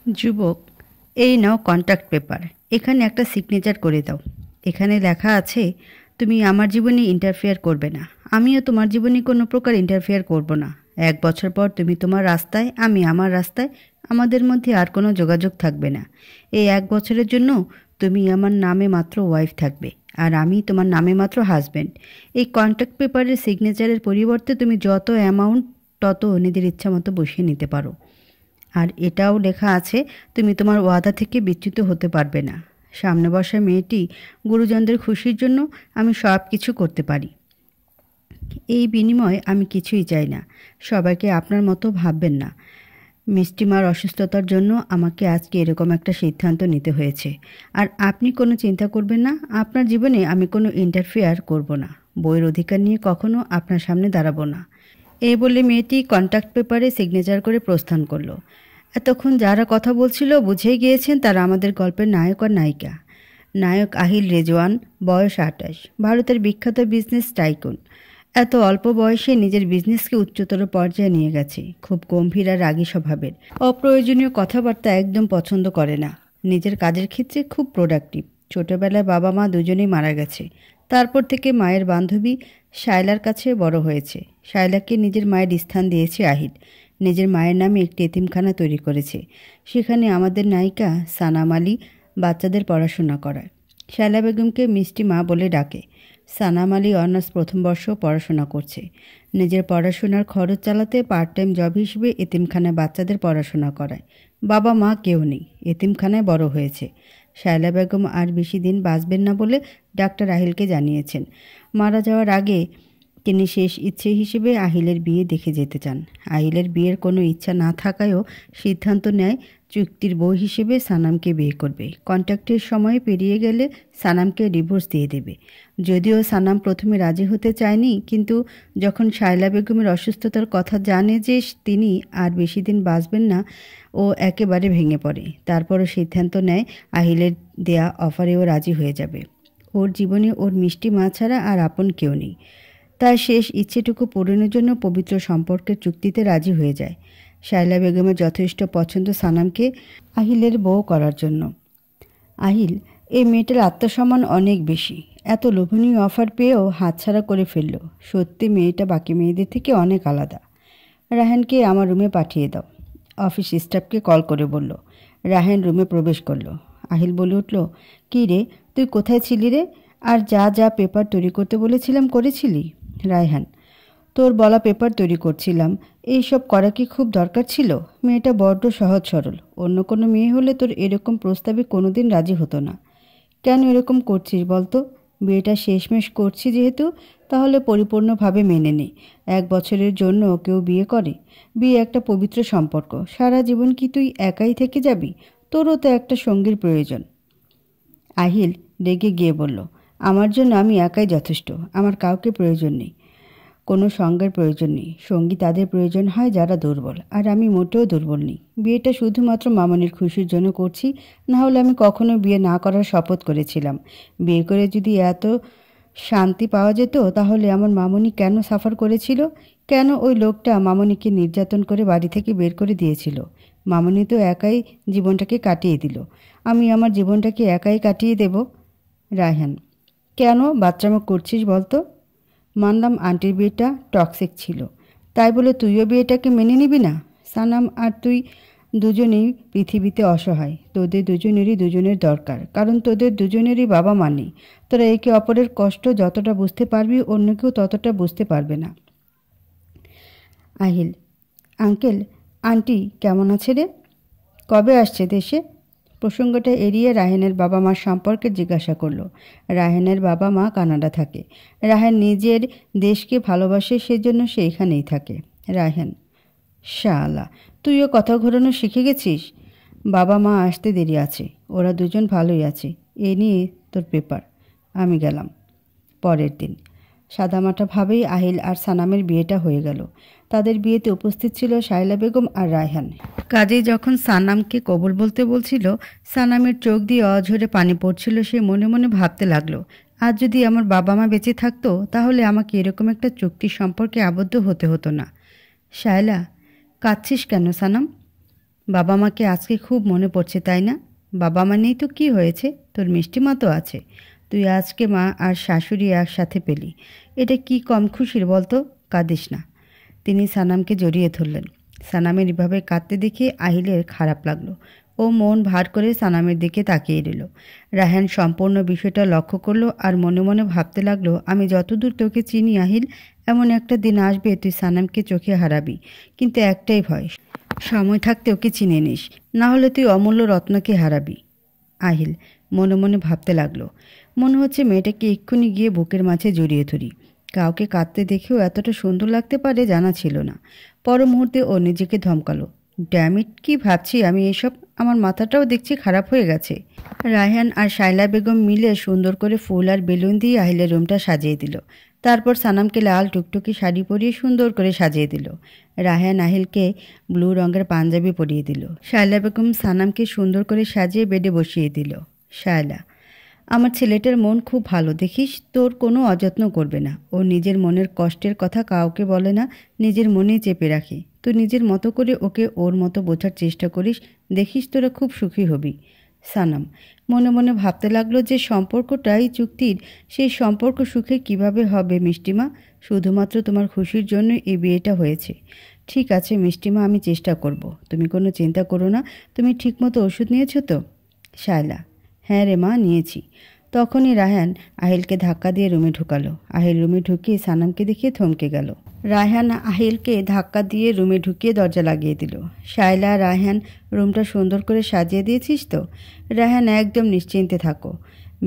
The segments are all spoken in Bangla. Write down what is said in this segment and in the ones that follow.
যুবক, এই নাও কন্ট্রাক্ট পেপার। এখানে একটা সিগনেচার করে দাও। এখানে লেখা আছে, তুমি আমার জীবনে ইন্টারফেয়ার করবে না, আমিও তোমার জীবনে কোনো প্রকার ইন্টারফেয়ার করব না। 1 বছর পর তুমি তোমার রাস্তায়, আমি আমার রাস্তায়, আমাদের মধ্যে আর কোনো যোগাযোগ থাকবে না। এই 1 বছরের জন্য তুমি আমার নামে মাত্র ওয়াইফ থাকবে, আর আমি তোমার নামে মাত্র হাজব্যান্ড। এই কন্ট্রাক্ট পেপারের সিগনেচারের পরিবর্তে তুমি যত অ্যামাউন্ট তত নিজের ইচ্ছা মতো বসিয়ে নিতে পারো। আর এটাও লেখা আছে, তুমি তোমার ওয়াদা থেকে বিচ্যুত হতে পারবে না। সামনে বসা মেয়েটি, গুরুজনদের খুশির জন্য আমি সব কিছু করতে পারি। এই বিনিময়ে আমি কিছুই চাই না। সবাইকে আপনার মতো ভাববেন না। মিষ্টিমার অসুস্থতার জন্য আমাকে আজকে এরকম একটা সিদ্ধান্ত নিতে হয়েছে। আর আপনি কোনো চিন্তা করবেন না, আপনার জীবনে আমি কোনো ইন্টারফেয়ার করব না। বইয়ের অধিকার নিয়ে কখনো আপনার সামনে দাঁড়াবো না। এই বলে মেয়েটি কন্ট্রাক্ট পেপারে সিগনেচার করে প্রস্থান করলো। এতক্ষণ যারা কথা বলছিল বুঝেই গিয়েছেন তারা আমাদের গল্পের নায়ক আর নায়িকা। নায়ক আহিল রেজওয়ান, বয়স 28, ভারতের বিখ্যাত বিজনেস টাইকুন। এত অল্প বয়সে নিজের বিজনেসকে উচ্চতর পর্যায়ে নিয়ে গেছে। খুব গম্ভীর আর রাগী স্বভাবের, অপ্রয়োজনীয় কথাবার্তা একদম পছন্দ করে না। নিজের কাজের ক্ষেত্রে খুব প্রোডাক্টিভ। ছোটবেলায় বাবা মা দুজনেই মারা গেছে। তারপর থেকে মায়ের বান্ধবী শায়লার কাছে বড় হয়েছে। শায়লাকে নিজের মায়ের স্থান দিয়েছে আহিল। নিজের মায়ের নামে একটি এতিমখানা তৈরি করেছে। সেখানে আমাদের নায়িকা সানাম আলী বাচ্চাদের পড়াশোনা করায়। শায়লা বেগমকে মিষ্টি মা বলে ডাকে। সানাম আলী অনার্স প্রথম বর্ষ পড়াশোনা করছে। নিজের পড়াশোনার খরচ চালাতে পার্ট টাইম জব হিসেবে এতিমখানায় বাচ্চাদের পড়াশোনা করায়। বাবা মা কেউ নেই, এতিমখানায় বড় হয়েছে। শায়লা বেগম আর বেশি দিন বাঁচবেন না বলে ডাক্তার আহিলকে জানিয়েছেন। মারা যাওয়ার আগে তিনি শেষ ইচ্ছে হিসেবে আহিলের বিয়ে দেখে যেতে চান। আহিলের বিয়ের কোনো ইচ্ছা না থাকায়ও সিদ্ধান্ত নেয় চুক্তির বউ হিসেবে সানামকে বিয়ে করবে। কন্ট্রাক্টের সময় পেরিয়ে গেলে সানামকে ডিভোর্স দিয়ে দেবে। যদিও সানাম প্রথমে রাজি হতে চায়নি, কিন্তু যখন শায়লা বেগমের অসুস্থতার কথা জানে যে তিনি আর বেশি দিন বাঁচবেন না, ও একেবারে ভেঙে পড়ে। তারপরও সিদ্ধান্ত নেয় আহিলের দেয়া অফারেও রাজি হয়ে যাবে। ওর জীবনে ওর মিষ্টি মা ছাড়া আর আপন কেউ নেই। তার শেষ ইচ্ছেটুকু পূরণের জন্য পবিত্র সম্পর্কের চুক্তিতে রাজি হয়ে যায়। শায়লা বেগমের যথেষ্ট পছন্দ সানামকে আহিলের বউ করার জন্য। আহিল, এই মেয়েটার আত্মসম্মান অনেক বেশি। এত লোভনীয় অফার পেয়েও হাতছাড়া করে ফেলল। সত্যি মেয়েটা বাকি মেয়েদের থেকে অনেক আলাদা। রাহানকে আমার রুমে পাঠিয়ে দাও, অফিস স্টাফকে কল করে বলল। রাহান রুমে প্রবেশ করলো। আহিল বলে উঠল, কী রে, তুই কোথায় ছিলি রে? আর যা যা পেপার তৈরি করতে বলেছিলাম করেছিলি? রায়হান, তোর বলা পেপার তৈরি করছিলাম। এইসব করা কি খুব দরকার ছিল? মেয়েটা বড্ড সহজ সরল। অন্য কোনো মেয়ে হলে তোর এরকম প্রস্তাবে কোনোদিন রাজি হতো না। কেন এরকম করছিস বলতো? বিয়েটা শেষমেশ করছি যেহেতু, তাহলে পরিপূর্ণভাবে মেনে নে। 1 বছরের জন্য কেউ বিয়ে করে? বিয়ে একটা পবিত্র সম্পর্ক। সারা জীবন কি তুই একাই থেকে যাবি? তোরও তো একটা সঙ্গীর প্রয়োজন। আহিল রেগে গিয়ে বলল, আমার জন্য আমি একাই যথেষ্ট। আমার কাউকে প্রয়োজন নেই, কোনো সঙ্গের প্রয়োজন নেই। সঙ্গী তাদের প্রয়োজন হয় যারা দুর্বল, আর আমি মোটেও দুর্বল নেই। বিয়েটা শুধুমাত্র মামনির খুশির জন্য করছি, না হলে আমি কখনো বিয়ে না করার শপথ করেছিলাম। বিয়ে করে যদি এত শান্তি পাওয়া যেত, তাহলে আমার মামনি কেন সাফার করেছিল? কেন ওই লোকটা মামনিকে নির্যাতন করে বাড়ি থেকে বের করে দিয়েছিল? মামনি তো একাই জীবনটাকে কাটিয়ে দিল। আমি আমার জীবনটাকে একাই কাটিয়ে দেব? রায়হান, কেন বাচ্চামো করছিস বলতো? মানলাম আন্টির বিয়েটা টক্সিক ছিল, তাই বলে তুইও বিয়েটাকে মেনে নিবি না? সানাম আর তুই দুজনেই পৃথিবীতে অসহায়। তোদের দুজনেরই দুজনের দরকার, কারণ তোদের দুজনেরই বাবা মা নেই। তোরা একে অপরের কষ্ট যতটা বুঝতে পারবি, অন্য কেউ ততটা বুঝতে পারবে না। আহিল, আঙ্কেল আন্টি কেমন আছে রে? কবে আসছে দেশে? প্রসঙ্গটা এড়িয়ে রাহেনের বাবা মার সম্পর্কে জিজ্ঞাসা করল। রাহেনের বাবা মা কানাডা থাকে। রাহেন নিজের দেশকে ভালোবাসে, সেজন্য সে এখানেই থাকে। রাহেন, শালা, তুইও কথা ঘোরানো শিখে গেছিস। বাবা মা আসতে দেরি আছে, ওরা দুজন ভালোই আছে। এ নিয়ে তোর পেপার। আমি গেলাম। পরের দিন সাদামাটাভাবেই আহিল আর সানামের বিয়েটা হয়ে গেল। তাদের বিয়েতে উপস্থিত ছিল শায়লা বেগম আর রায়হান। কাজেই যখন সানামকে কবুল বলতে বলছিল, সানামের চোখ দিয়ে অঝরে পানি পড়ছিল। সে মনে মনে ভাবতে লাগলো, আজ যদি আমার বাবা মা বেঁচে থাকতো, তাহলে আমাকে এরকম একটা চুক্তির সম্পর্কে আবদ্ধ হতে হতো না। শায়লা, কাঁদছিস কেন সানাম? বাবা মাকে আজকে খুব মনে পড়ছে তাই না? বাবা মা নেই তো কী হয়েছে, তোর মিষ্টি মা তো আছে। তুই আজকে মা আর শাশুড়ি একসাথে পেলি, এটা কি কম খুশির বলতো? কাঁদিস না। তিনি সানামকে জড়িয়ে ধরলেন। সানামের এভাবে কাঁদতে দেখে আহিলের খারাপ লাগলো। ও মন ভার করে সানামের দিকে তাকিয়ে রইল। রায়হান সম্পূর্ণ বিষয়টা লক্ষ্য করলো আর মনে মনে ভাবতে লাগলো, আমি যতদূর তোকে চিনি আহিল, এমন একটা দিন আসবে তুই সানামকে চোখে হারাবি, কিন্তু একটাই ভয়, সময় থাকতে ওকে চিনে নিস, না হলে তুই অমূল্য রত্নকে হারাবি। আহিল মনে মনে ভাবতে লাগলো, মনে হচ্ছে মেয়েটাকে এক্ষুনি গিয়ে বুকের মাঝে জড়িয়ে ধরি। কাউকে কাঁদতে দেখেও এতটা সুন্দর লাগতে পারে জানা ছিল না। পর মুহূর্তে ও নিজেকে ধমকালো, ড্যামিট, কি ভাবছি আমি এসব? আমার মাথাটাও দেখছি খারাপ হয়ে গেছে। রায়হান আর শায়লা বেগম মিলে সুন্দর করে ফুল আর বেলুন দিয়ে আহিলের রুমটা সাজিয়ে দিল। তারপর সানামকে লাল টুকটুকি শাড়ি পরিয়ে সুন্দর করে সাজিয়ে দিল। রায়হান আহিলকে ব্লু রঙের পাঞ্জাবি পরিয়ে দিল। শায়লা বেগম সানামকে সুন্দর করে সাজিয়ে বেডে বসিয়ে দিল। শায়লা, আমার ছেলেটার মন খুব ভালো, দেখিস, তোর কোনো অযত্ন করবে না। ও নিজের মনের কষ্টের কথা কাউকে বলে না, নিজের মনে চেপে রাখে। তুই নিজের মতো করে ওকে ওর মতো বোঝার চেষ্টা করিস, দেখিস তোরা খুব সুখী হবি। সানাম মনে মনে ভাবতে লাগলো যে সম্পর্কটাই চুক্তির, সেই সম্পর্ক সুখে কিভাবে হবে মিষ্টিমা? শুধুমাত্র তোমার খুশির জন্য এই বিয়েটা হয়েছে। ঠিক আছে মিষ্টিমা, আমি চেষ্টা করব, তুমি কোনো চিন্তা করো না। তুমি ঠিকমতো ওষুধ নিয়েছো তো? শায়লা, হ্যাঁ রে মা, নিয়েছি। তখনই রায়হান আহিলকে ধাক্কা দিয়ে রুমে ঢুকালো। আহিল রুমে ঢুকিয়ে সানামকে দেখিয়ে থমকে গেল। রায়হান আহিলকে ধাক্কা দিয়ে রুমে ঢুকিয়ে দরজা লাগিয়ে দিল। শায়লা, রায়হান, রুমটা সুন্দর করে সাজিয়ে দিয়েছিস তো? রায়হান, একদম নিশ্চিন্তে থাকো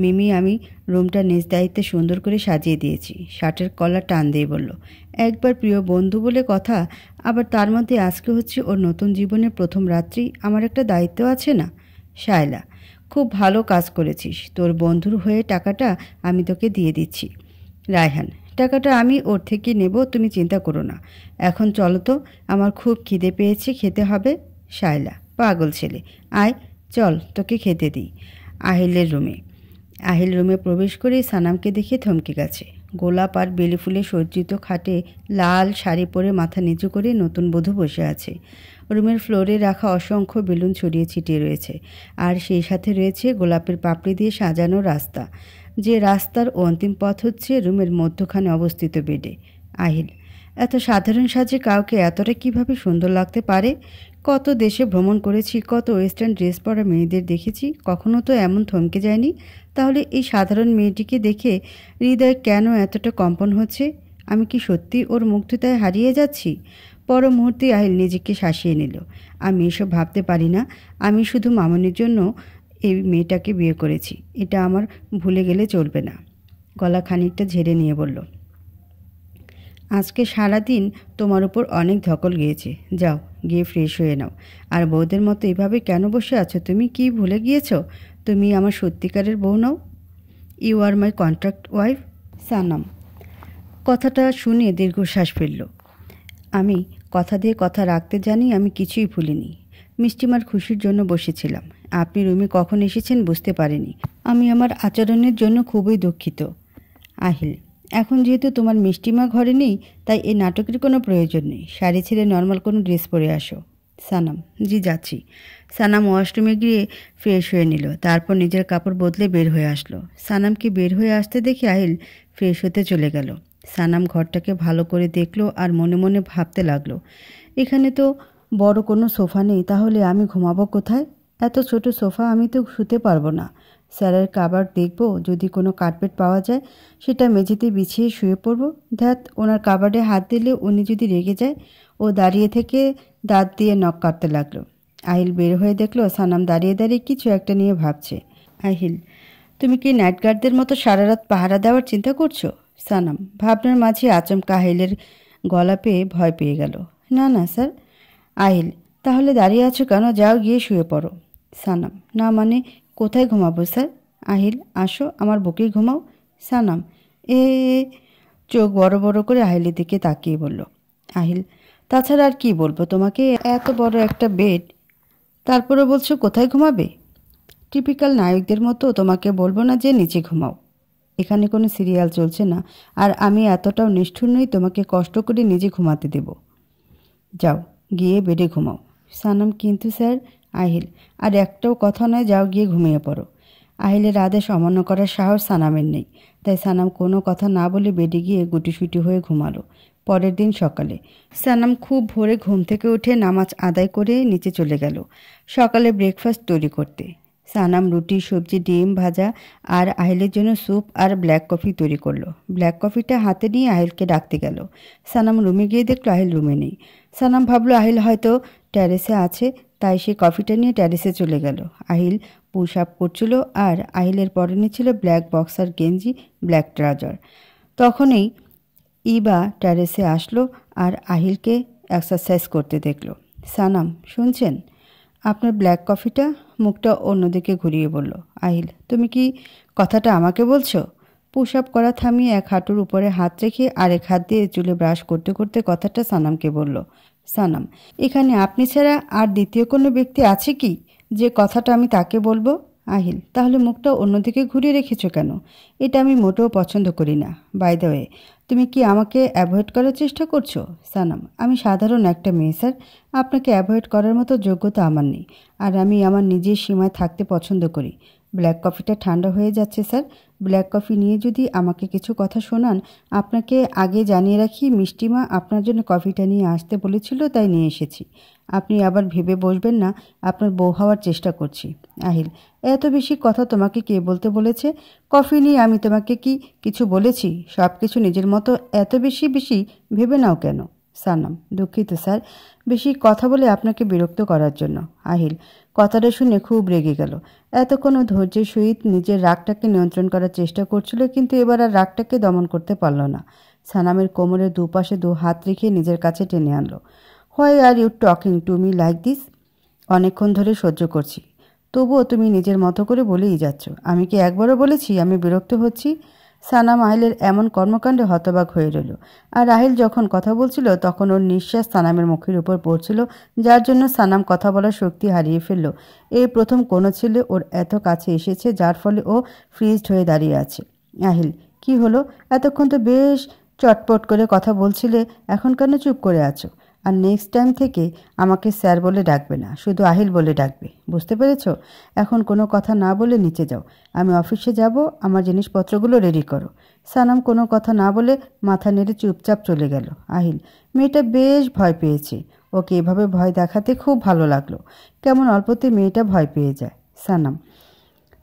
মিমি, আমি রুমটা নিজ দায়িত্বে সুন্দর করে সাজিয়ে দিয়েছি। শার্টের কলার টান দিয়ে বলল, একবার প্রিয় বন্ধু বলে কথা, আবার তার মধ্যে আজকে হচ্ছে ওর নতুন জীবনের প্রথম রাত্রি, আমার একটা দায়িত্ব আছে না? শায়লা, খুব ভালো কাজ করেছিস, তোর বন্ধুর হয়ে টাকাটা আমি তোকে দিয়ে দিচ্ছি। রায়হান, টাকাটা আমি ওর থেকে নেব, তুমি চিন্তা করো না। এখন চলো তো, আমার খুব খিদে পেয়েছে, খেতে হবে। শায়লা, পাগল ছেলে, আয় চল তোকে খেতে দিই। আহিলের রুমে আহিল রুমে প্রবেশ করে সানামকে দেখে থমকে গেছে। গোলাপ আর বেলি ফুলে সজ্জিত খাটে লাল শাড়ি পরে মাথা নিচু করে নতুন বধূ বসে আছে। রুমের ফ্লোরে রাখা অসংখ্য বেলুন ছড়িয়ে ছিটিয়ে রয়েছে, আর সেই সাথে রয়েছে গোলাপের পাপড়ি দিয়ে সাজানো রাস্তা, যে রাস্তার অন্তিম পথ হচ্ছে রুমের মধ্যখানে অবস্থিত বেডে। আহিল, এত সাধারণ সাজে কাউকে এতটা কিভাবে সুন্দর লাগতে পারে? কত দেশে ভ্রমণ করেছি, কত ওয়েস্টার্ন ড্রেস পরা মেয়েদের দেখেছি, কখনো তো এমন থমকে যায়নি। তাহলে এই সাধারণ মেয়েটিকে দেখে হৃদয় কেন এতটা কম্পন হচ্ছে? আমি কি সত্যি ওর মুগ্ধতায় হারিয়ে যাচ্ছি? পর মুহূর্তে আহিল নিজেকে শাসিয়ে নিল। আমি এসব ভাবতে পারি না, আমি শুধু মামনির জন্য এই মেয়েটাকে বিয়ে করেছি, এটা আমার ভুলে গেলে চলবে না। গলা খানিকটা ঝেড়ে নিয়ে বলল, আজকে সারাদিন তোমার উপর অনেক ধকল গিয়েছে, যাও গিয়ে ফ্রেশ হয়ে নাও। আর বউদের মতো এভাবে কেন বসে আছো? তুমি কি ভুলে গিয়েছো তুমি আমার সত্যিকারের বউ নও? You are my contract wife. Sanam কথাটা শুনে দীর্ঘশ্বাস ফেলল। আমি কথা দিয়ে কথা রাখতে জানি, আমি কিছুই ভুলিনি। মিষ্টিমার খুশির জন্য বসেছিলাম, আপনি রুমে কখন এসেছেন বুঝতে পারিনি। আমি আমার আচরণের জন্য খুবই দুঃখিত। আহিল, এখন যেহেতু তোমার মিষ্টিমা ঘরে নেই, তাই এই নাটকের কোনো প্রয়োজন নেই। শাড়ি ছেড়ে নর্মাল কোনো ড্রেস পরে আসো। সানাম, জি যাচ্ছি। সানাম ওয়াশরুমে গিয়ে ফ্রেশ হয়ে নিল, তারপর নিজের কাপড় বদলে বের হয়ে আসলো। সানামকে বের হয়ে আসতে দেখে আহিল ফ্রেশ হতে চলে গেল। সানাম ঘরটাকে ভালো করে দেখলো আর মনে মনে ভাবতে লাগলো, এখানে তো বড় কোনো সোফা নেই, তাহলে আমি ঘুমাবো কোথায়? এত ছোট সোফা আমি তো শুতে পারবো না। স্যারের কাবার্ড দেখবো, যদি কোনো কার্পেট পাওয়া যায় সেটা মেঝেতে বিছিয়ে শুয়ে পড়বো। ধ্যাত, ওনার কাবার্ডে হাত দিলে উনি যদি রেগে যায়। ও দাঁড়িয়ে থেকে দাঁত দিয়ে নখ কাটতে লাগলো। আহিল বের হয়ে দেখলো সানাম দাঁড়িয়ে দাঁড়িয়ে কিছু একটা নিয়ে ভাবছে। আহিল, তুমি কি নাইট গার্ডদের মতো সারা রাত পাহারা দেওয়ার চিন্তা করছো? সানাম ভাবনার মাঝে আচমকা আহিলের গলা পেয়ে ভয় পেয়ে গেল। না না স্যার। আহিল, তাহলে দাঁড়িয়ে আছো কেন? যাও গিয়ে শুয়ে পড়ো। সানাম, না মানে কোথায় ঘুমাবো স্যার? আহিল, আসো আমার বুকেই ঘুমাও। সানাম এ চোখ বড় বড় করে আহিলের দিকে তাকিয়ে বলল। আহিল, তাছাড়া আর কি বলবো তোমাকে, এত বড় একটা বেড, তারপরে বলছো কোথায় ঘুমাবে? টিপিক্যাল নায়কদের মতো তোমাকে বলবো না যে নিচে ঘুমাও। এখানে কোনো সিরিয়াল চলছে না, আর আমি এতটাও নিষ্ঠুর নই তোমাকে কষ্ট করে নিজে ঘুমাতে দেব। যাও গিয়ে বেডে ঘুমাও। সানাম কিন্তু স্যার। আহিল, আর একটাও কথা নয়, যাও গিয়ে ঘুমিয়ে পড়ো। আহিলের আদেশ অমান্য করার সাহস সানামের নেই, তাই সানাম কোনো কথা না বলে বেডে গিয়ে গুটিসুটি হয়ে ঘুমালো। পরের দিন সকালে সানাম খুব ভোরে ঘুম থেকে উঠে নামাজ আদায় করে নিচে চলে গেল সকালে ব্রেকফাস্ট তৈরি করতে। সানাম রুটি, সবজি, ডিম ভাজা আর আহিলের জন্য স্যুপ আর ব্ল্যাক কফি তৈরি করলো। ব্ল্যাক কফিটা হাতে নিয়ে আহিলকে ডাকতে গেল। সানাম রুমে গিয়ে দেখলো আহিল রুমে নেই। সানাম ভাবলো আহিল হয়তো ট্যারেসে আছে, তাই সে কফিটা নিয়ে ট্যারেসে চলে গেল। আহিল পুশ আপ করছিল আর আহিলের পরনে ছিল ব্ল্যাক বক্সার গেঞ্জি, ব্ল্যাক ট্রাউজার। তখনই ইবা ট্যারেসে আসলো আর আহিলকে এক্সারসাইজ করতে দেখলো। সানাম, শুনছেন? আপনার ব্ল্যাক কফিটা? মুখটা অন্যদিকে ঘুরিয়ে বলল আহিল। তুমি কি কথাটা আমাকে বলছো? পুশ আপ করা থামিয়ে এক হাঁটুর উপরে হাত রেখে আরেক হাত দিয়ে চুলে ব্রাশ করতে করতে কথাটা সানামকে বলল। সানাম, এখানে আপনি ছাড়া আর দ্বিতীয় কোনো ব্যক্তি আছে কি যে কথাটা আমি তাকে বলবো? আহিল, তাহলে মুখটা অন্যদিকে ঘুরিয়ে রেখেছো কেন? এটা আমি মোটেও পছন্দ করি না। বাই দ্য ওয়ে, তুমি কি আমাকে অ্যাভয়েড করার চেষ্টা করছো? সানাম, আমি সাধারণ একটা মেয়ে স্যার। আপনাকে অ্যাভয়েড করার মতো যোগ্যতা আমার নেই, আর আমি আমার নিজের সীমায় থাকতে পছন্দ করি। ব্ল্যাক কফিটা ঠান্ডা হয়ে যাচ্ছে স্যার। ব্ল্যাক কফি নিয়ে যদি আমাকে কিছু কথা শোনান। আপনাকে আগে জানিয়ে রাখি, মিষ্টিমা আপনার জন্য কফিটা নিয়ে আসতে বলেছিল, তাই নিয়ে এসেছি। আপনি আবার ভেবে বসবেন না আপনার বউ হওয়ার চেষ্টা করছি। আহিল, এত বেশি কথা তোমাকে কে বলতে বলেছে? কফি নিয়ে আমি তোমাকে কি কিছু বলেছি? সব কিছু নিজের মতো এত বেশি বেশি ভেবে নাও কেন? সানাম, দুঃখিত স্যার, বেশি কথা বলে আপনাকে বিরক্ত করার জন্য। আহিল কথাটা শুনে খুব রেগে গেল। এতক্ষণও ধৈর্যের সহিত নিজের রাগটাকে নিয়ন্ত্রণ করার চেষ্টা করছিল, কিন্তু এবার আর রাগটাকে দমন করতে পারল না। সানামের কোমরের দুপাশে দু হাত রেখে নিজের কাছে টেনে আনলো। Why are you talking to me like this? অনেকক্ষণ ধরে সহ্য করছি, তবুও তুমি নিজের মতো করে বলেই যাচ্ছ। আমি কি একবারও বলেছি আমি বিরক্ত হচ্ছি? সানাম আহিলের এমন কর্মকাণ্ডে হতবাক হয়ে রইল। আর আহিল যখন কথা বলছিল তখন ওর নিঃশ্বাস সানামের মুখের উপর পড়ছিল, যার জন্য সানাম কথা বলার শক্তি হারিয়ে ফেলল। এই প্রথম কোনো ছেলে ওর এত কাছে এসেছে, যার ফলে ও ফ্রিজড হয়ে দাঁড়িয়ে আছে। আহিল, কি হলো? এতক্ষণ তো বেশ চটপট করে কথা বলছিলে, এখন কেন চুপ করে আছো? আর নেক্সট টাইম থেকে আমাকে স্যার বলে ডাকবে না, শুধু আহিল বলে ডাকবে, বুঝতে পেরেছ? এখন কোনো কথা না বলে নিচে যাও, আমি অফিসে যাব। আমার জিনিসপত্রগুলো রেডি করো। সানাম কোনো কথা না বলে মাথা নেড়ে চুপচাপ চলে গেল। আহিল, মেয়েটা বেশ ভয় পেয়েছে। ওকে এভাবে ভয় দেখাতে খুব ভালো লাগলো। কেমন অল্পতে মেয়েটা ভয় পেয়ে যায়। সানাম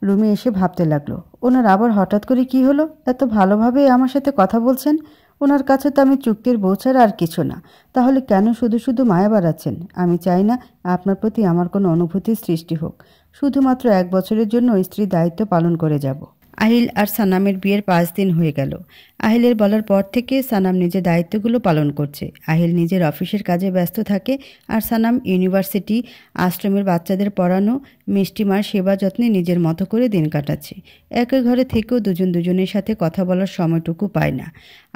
রুমে এসে ভাবতে লাগলো, ওনার আবার হঠাৎ করে কি হলো? এত ভালোভাবে আমার সাথে কথা বলছেন। ওনার কাছে তো আমি চুক্তির বউ ছাড়া আর কিছু না। তাহলে কেন শুধু শুধু মায়া বাড়াচ্ছেন? আমি চাই না আপনার প্রতি আমার কোনো অনুভূতির সৃষ্টি হোক। শুধুমাত্র 1 বছরের জন্য স্ত্রীর দায়িত্ব পালন করে যাব। আহিল আর সানামের বিয়ের 5 দিন হয়ে গেল। আহিলের বলার পর থেকে সানাম নিজের দায়িত্বগুলো পালন করছে। আহিল নিজের অফিসের কাজে ব্যস্ত থাকে, আর সানাম ইউনিভার্সিটি, আশ্রমের বাচ্চাদের পড়ানো, মিষ্টিমার সেবা যত্নে নিজের মতো করে দিন কাটাচ্ছে। একই ঘরে থেকেও দুজন দুজনের সাথে কথা বলার সময়টুকু পায় না।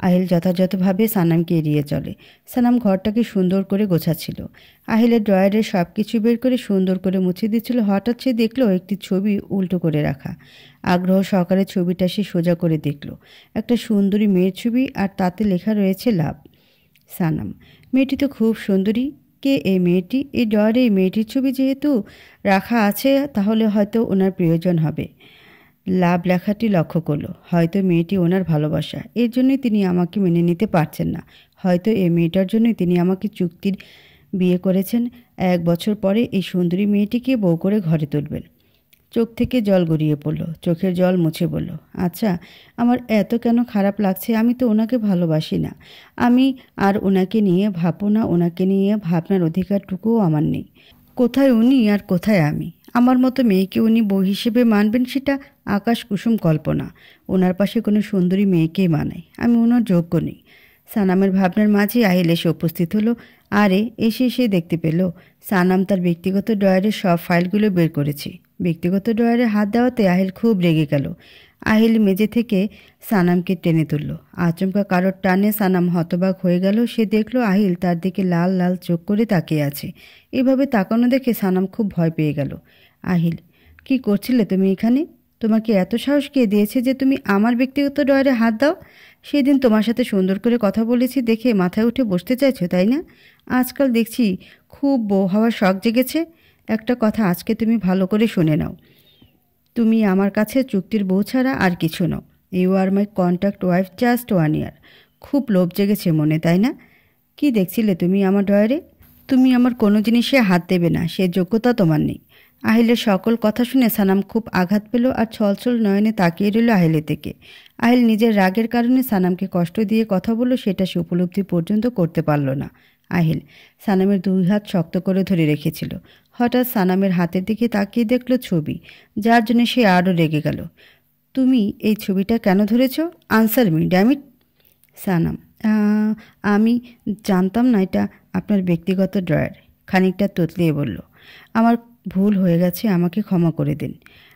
আহিল যথাযথভাবে সানামকে এড়িয়ে চলে। সানাম ঘরটাকে সুন্দর করে গোছাচ্ছিল। আহিলের ড্রয়ারের সব কিছু বের করে সুন্দর করে মুছে দিচ্ছিল। হঠাৎ সে দেখলো একটি ছবি উল্টো করে রাখা। আগ্রহ সহকারে ছবিটা সে সোজা করে দেখল। একটা সুন্দরী মেয়ের ছবি, আর তাতে লেখা রয়েছে লাভ। সানাম, মেয়েটি তো খুব সুন্দরী। কে এই মেয়েটি? এই ড্রয়ারে এই মেয়েটির ছবি যেহেতু রাখা আছে, তাহলে হয়তো ওনার প্রিয়জন হবে। লাভ লেখাটি লক্ষ্য করলো। হয়তো মেয়েটি ওনার ভালোবাসা, এর জন্যই তিনি আমাকে মেনে নিতে পারছেন না। হয়তো এই মেয়েটার জন্যই তিনি আমাকে চুক্তির বিয়ে করেছেন। 1 বছর পরে এই সুন্দরী মেয়েটিকে বউ করে ঘরে তুলবেন। চোখ থেকে জল গড়িয়ে পড়ল। চোখের জল মুছে বলল, আচ্ছা, আমার এত কেন খারাপ লাগছে? আমি তো ওনাকে ভালোবাসি না। আমি আর ওনাকে নিয়ে ভাববো না। ওনাকে নিয়ে ভাবনার অধিকারটুকুও আমার নেই। কোথায় উনি আর কোথায় আমি? আমার মতো মেয়েকে উনি বউ হিসেবে মানবেন, সেটা আকাশ কুসুম কল্পনা। ওনার পাশে কোনো সুন্দরী মেয়েকেই মানায়। আমি ওনার যোগ্য নেই। সানামের ভাবনার মাঝে আহিল এসে উপস্থিত হলো। আরে এসে সে দেখতে পেল সানাম তার ব্যক্তিগত ড্রয়ারের সব ফাইলগুলো বের করেছে। ব্যক্তিগত ড্রয়ারে হাত দেওয়াতে আহিল খুব রেগে গেল। আহিল মেঝে থেকে সানামকে টেনে তুলল। আচমকা কারোর টানে সানাম হতবাক হয়ে গেল। সে দেখল আহিল তার দিকে লাল লাল চোখ করে তাকিয়ে আছে। এভাবে তাকানো দেখে সানাম খুব ভয় পেয়ে গেল। আহিল, কি করছিলে তুমি এখানে? তোমাকে এত সাহস কে দিয়েছে যে তুমি আমার ব্যক্তিগত ড্রয়ারে হাত দাও? সেদিন তোমার সাথে সুন্দর করে কথা বলেছি দেখে মাথায় উঠে বসতে চাইছো, তাই না? আজকাল দেখছি খুব বউ হওয়ার শখ জেগেছে। একটা কথা আজকে তুমি ভালো করে শুনে নাও। তুমি আমার কাছে চুক্তির বউ ছাড়া আর কিছু নও। You are my contract wife just 1 year. খুব লোভ জেগেছে মনে, তাই না? কি দেখছিলে তুমি আমার ডয়ারে? তুমি আমার কোনো জিনিসে হাত দেবে না, সে যোগ্যতা তোমার নেই। আহিলের সকল কথা শুনে সানাম খুব আঘাত পেল আর ছলছল নয়নে তাকিয়ে রইল আহিলের দিকে। আহিল নিজের রাগের কারণে সানামকে কষ্ট দিয়ে কথা বলল সেটা সে উপলব্ধি পর্যন্ত করতে পারল না। আহিল সানামের 2 হাত শক্ত করে ধরে রেখেছিল। হঠাৎ সানামের হাতের দিকে তাকিয়ে দেখল ছবি, যার জন্য সে আরও রেগে গেল। তুমি এই ছবিটা কেন ধরেছ? Answer me dammit. সানাম আমি জানতাম না এটা আপনার ব্যক্তিগত ড্রয়ার। খানিকটা তোতলিয়ে বলল, আমার ভুল হয়ে গেছে, আমাকে ক্ষমা করে দিন।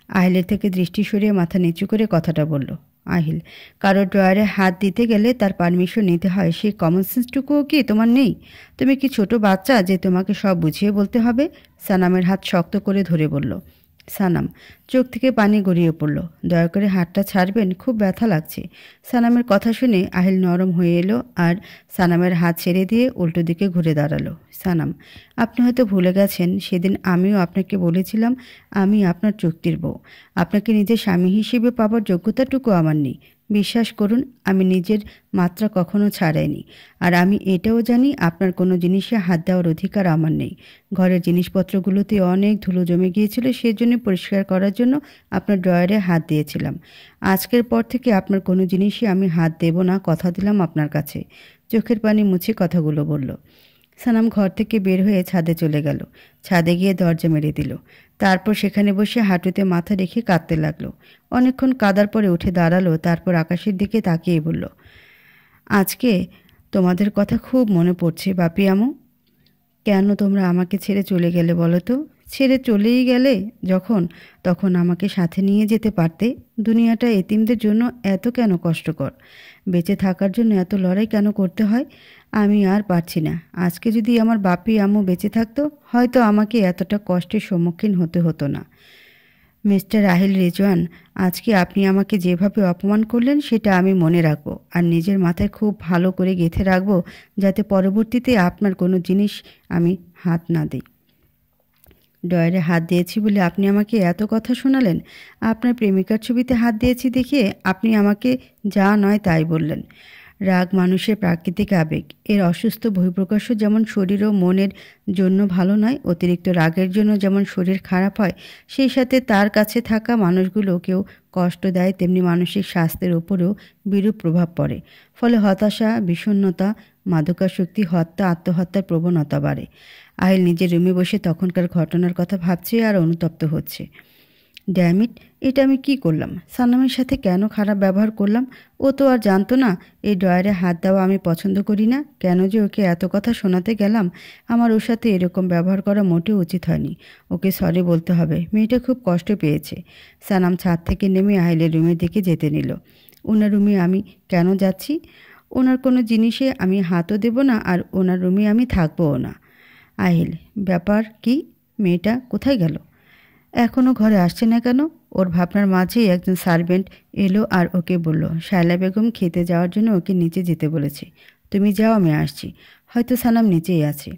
আহিলের থেকে দৃষ্টি সরিয়ে মাথা নিচু করে কথাটা বলল। আহিল, কারো ড্রয়ারে হাত দিতে গেলে তার পারমিশন নিতে হয়, সেই কমন সেন্সটুকুও কি তোমার নেই? তুমি কি ছোট বাচ্চা যে তোমাকে সব বুঝিয়ে বলতে হবে? সানামের হাত শক্ত করে ধরে বলল। সানাম চোখ থেকে পানি গড়িয়ে পড়ল। দয়া করে হাতটা ছাড়বেন, খুব ব্যথা লাগছে। সানামের কথা শুনে আহিল নরম হয়ে এলো আর সানামের হাত ছেড়ে দিয়ে উল্টো দিকে ঘুরে দাঁড়ালো। সানাম, আপনি হয়তো ভুলে গেছেন, সেদিন আমিও আপনাকে বলেছিলাম আমি আপনার চুক্তির বউ। আপনাকে নিজের স্বামী হিসেবে পাবার যোগ্যতাটুকু আমার নেই। বিশ্বাস করুন, আমি নিজের মাত্রা কখনো ছাড়াইনি। আর আমি এটাও জানি আপনার কোনো জিনিসে হাত দেওয়ার অধিকার আমার নেই। ঘরের জিনিসপত্রগুলোতে অনেক ধুলো জমে গিয়েছিল, সেজন্য পরিষ্কার করার জন্য আপনার ড্রয়ারে হাত দিয়েছিলাম। আজকের পর থেকে আপনার কোনো জিনিসই আমি হাত দেব না, কথা দিলাম আপনার কাছে। চোখের পানি মুছে কথাগুলো বলল। সানাম ঘর থেকে বের হয়ে ছাদে চলে গেল। ছাদে গিয়ে দরজা মেরে দিল। তারপর সেখানে বসে হাঁটুতে মাথা রেখে কাঁদতে লাগলো। অনেকক্ষণ কাদার পরে উঠে দাঁড়ালো, তারপর আকাশের দিকে তাকিয়ে বলল, আজকে তোমাদের কথা খুব মনে পড়ছে বাপি আমু। কেন তোমরা আমাকে ছেড়ে চলে গেলে বলো তো? ছেড়ে চলেই গেলে যখন, তখন আমাকে সাথে নিয়ে যেতে পারতে। দুনিয়াটা এতিমদের জন্য এত কেন কষ্টকর? বেঁচে থাকার জন্য এত লড়াই কেন করতে হয়? আমি আর পারছি না। আজকে যদি আমার বাপি আম্মু বেঁচে থাকতো, হয়তো আমাকে এতটা কষ্টের সম্মুখীন হতে হতো না। মিস্টার আহিল রিজওয়ান, আজকে আপনি আমাকে যেভাবে অপমান করলেন সেটা আমি মনে রাখবো আর নিজের মাথায় খুব ভালো করে গেঁথে রাখবো, যাতে পরবর্তীতে আপনার কোনো জিনিস আমি হাত না দিই। ডয়ারে হাত দিয়েছি বলে আপনি আমাকে এত কথা শোনালেন। আপনার প্রেমিকার ছবিতে হাত দিয়েছি দেখে আপনি আমাকে যা নয় তাই বললেন। রাগ মানুষের প্রাকৃতিক আবেগ। এর অসুস্থ বহিঃপ্রকাশ্য যেমন শরীর ও মনের জন্য ভালো নয়, অতিরিক্ত রাগের জন্য যেমন শরীর খারাপ হয়, সেই সাথে তার কাছে থাকা মানুষগুলোকেও কষ্ট দেয়, তেমনি মানসিক স্বাস্থ্যের উপরেও বিরূপ প্রভাব পড়ে। ফলে হতাশা, বিষণ্ণতা, মাদকাসক্তি, হত্যা, আত্মহত্যার প্রবণতা বাড়ে। আহিল নিজের রুমে বসে তখনকার ঘটনার কথা ভাবছে আর অনুতপ্ত হচ্ছে। ড্যামিট, এটা আমি কি করলাম? সানামের সাথে কেন খারাপ ব্যবহার করলাম? ও তো আর জানতো না এই ড্রয়ারে হাত দেওয়া আমি পছন্দ করি না। কেন যে ওকে এত কথা শোনাতে গেলাম? আমার ওর সাথে এরকম ব্যবহার করা মোটেও উচিত হয়নি। ওকে সরি বলতে হবে, মেয়েটা খুব কষ্ট পেয়েছে। সানাম ছাদ থেকে নেমে আহিলের রুমের দিকে যেতে নিল। ওনার রুমে আমি কেন যাচ্ছি? ওনার কোনো জিনিসে আমি হাতও দেব না আর ওনার রুমে আমি থাকবোও না। আহিল, ব্যাপার কি? মেয়েটা কোথায় গেল? এখনও ঘরে আসছে না কেন? ওর ভাবনার মাঝেই একজন সার্ভেন্ট এলো আর ওকে বলল, শায়লা বেগম খেতে যাওয়ার জন্য ওকে নিচে যেতে বলেছে। তুমি যাও, আমি আসছি। হয়তো সানাম নিচেই আছে।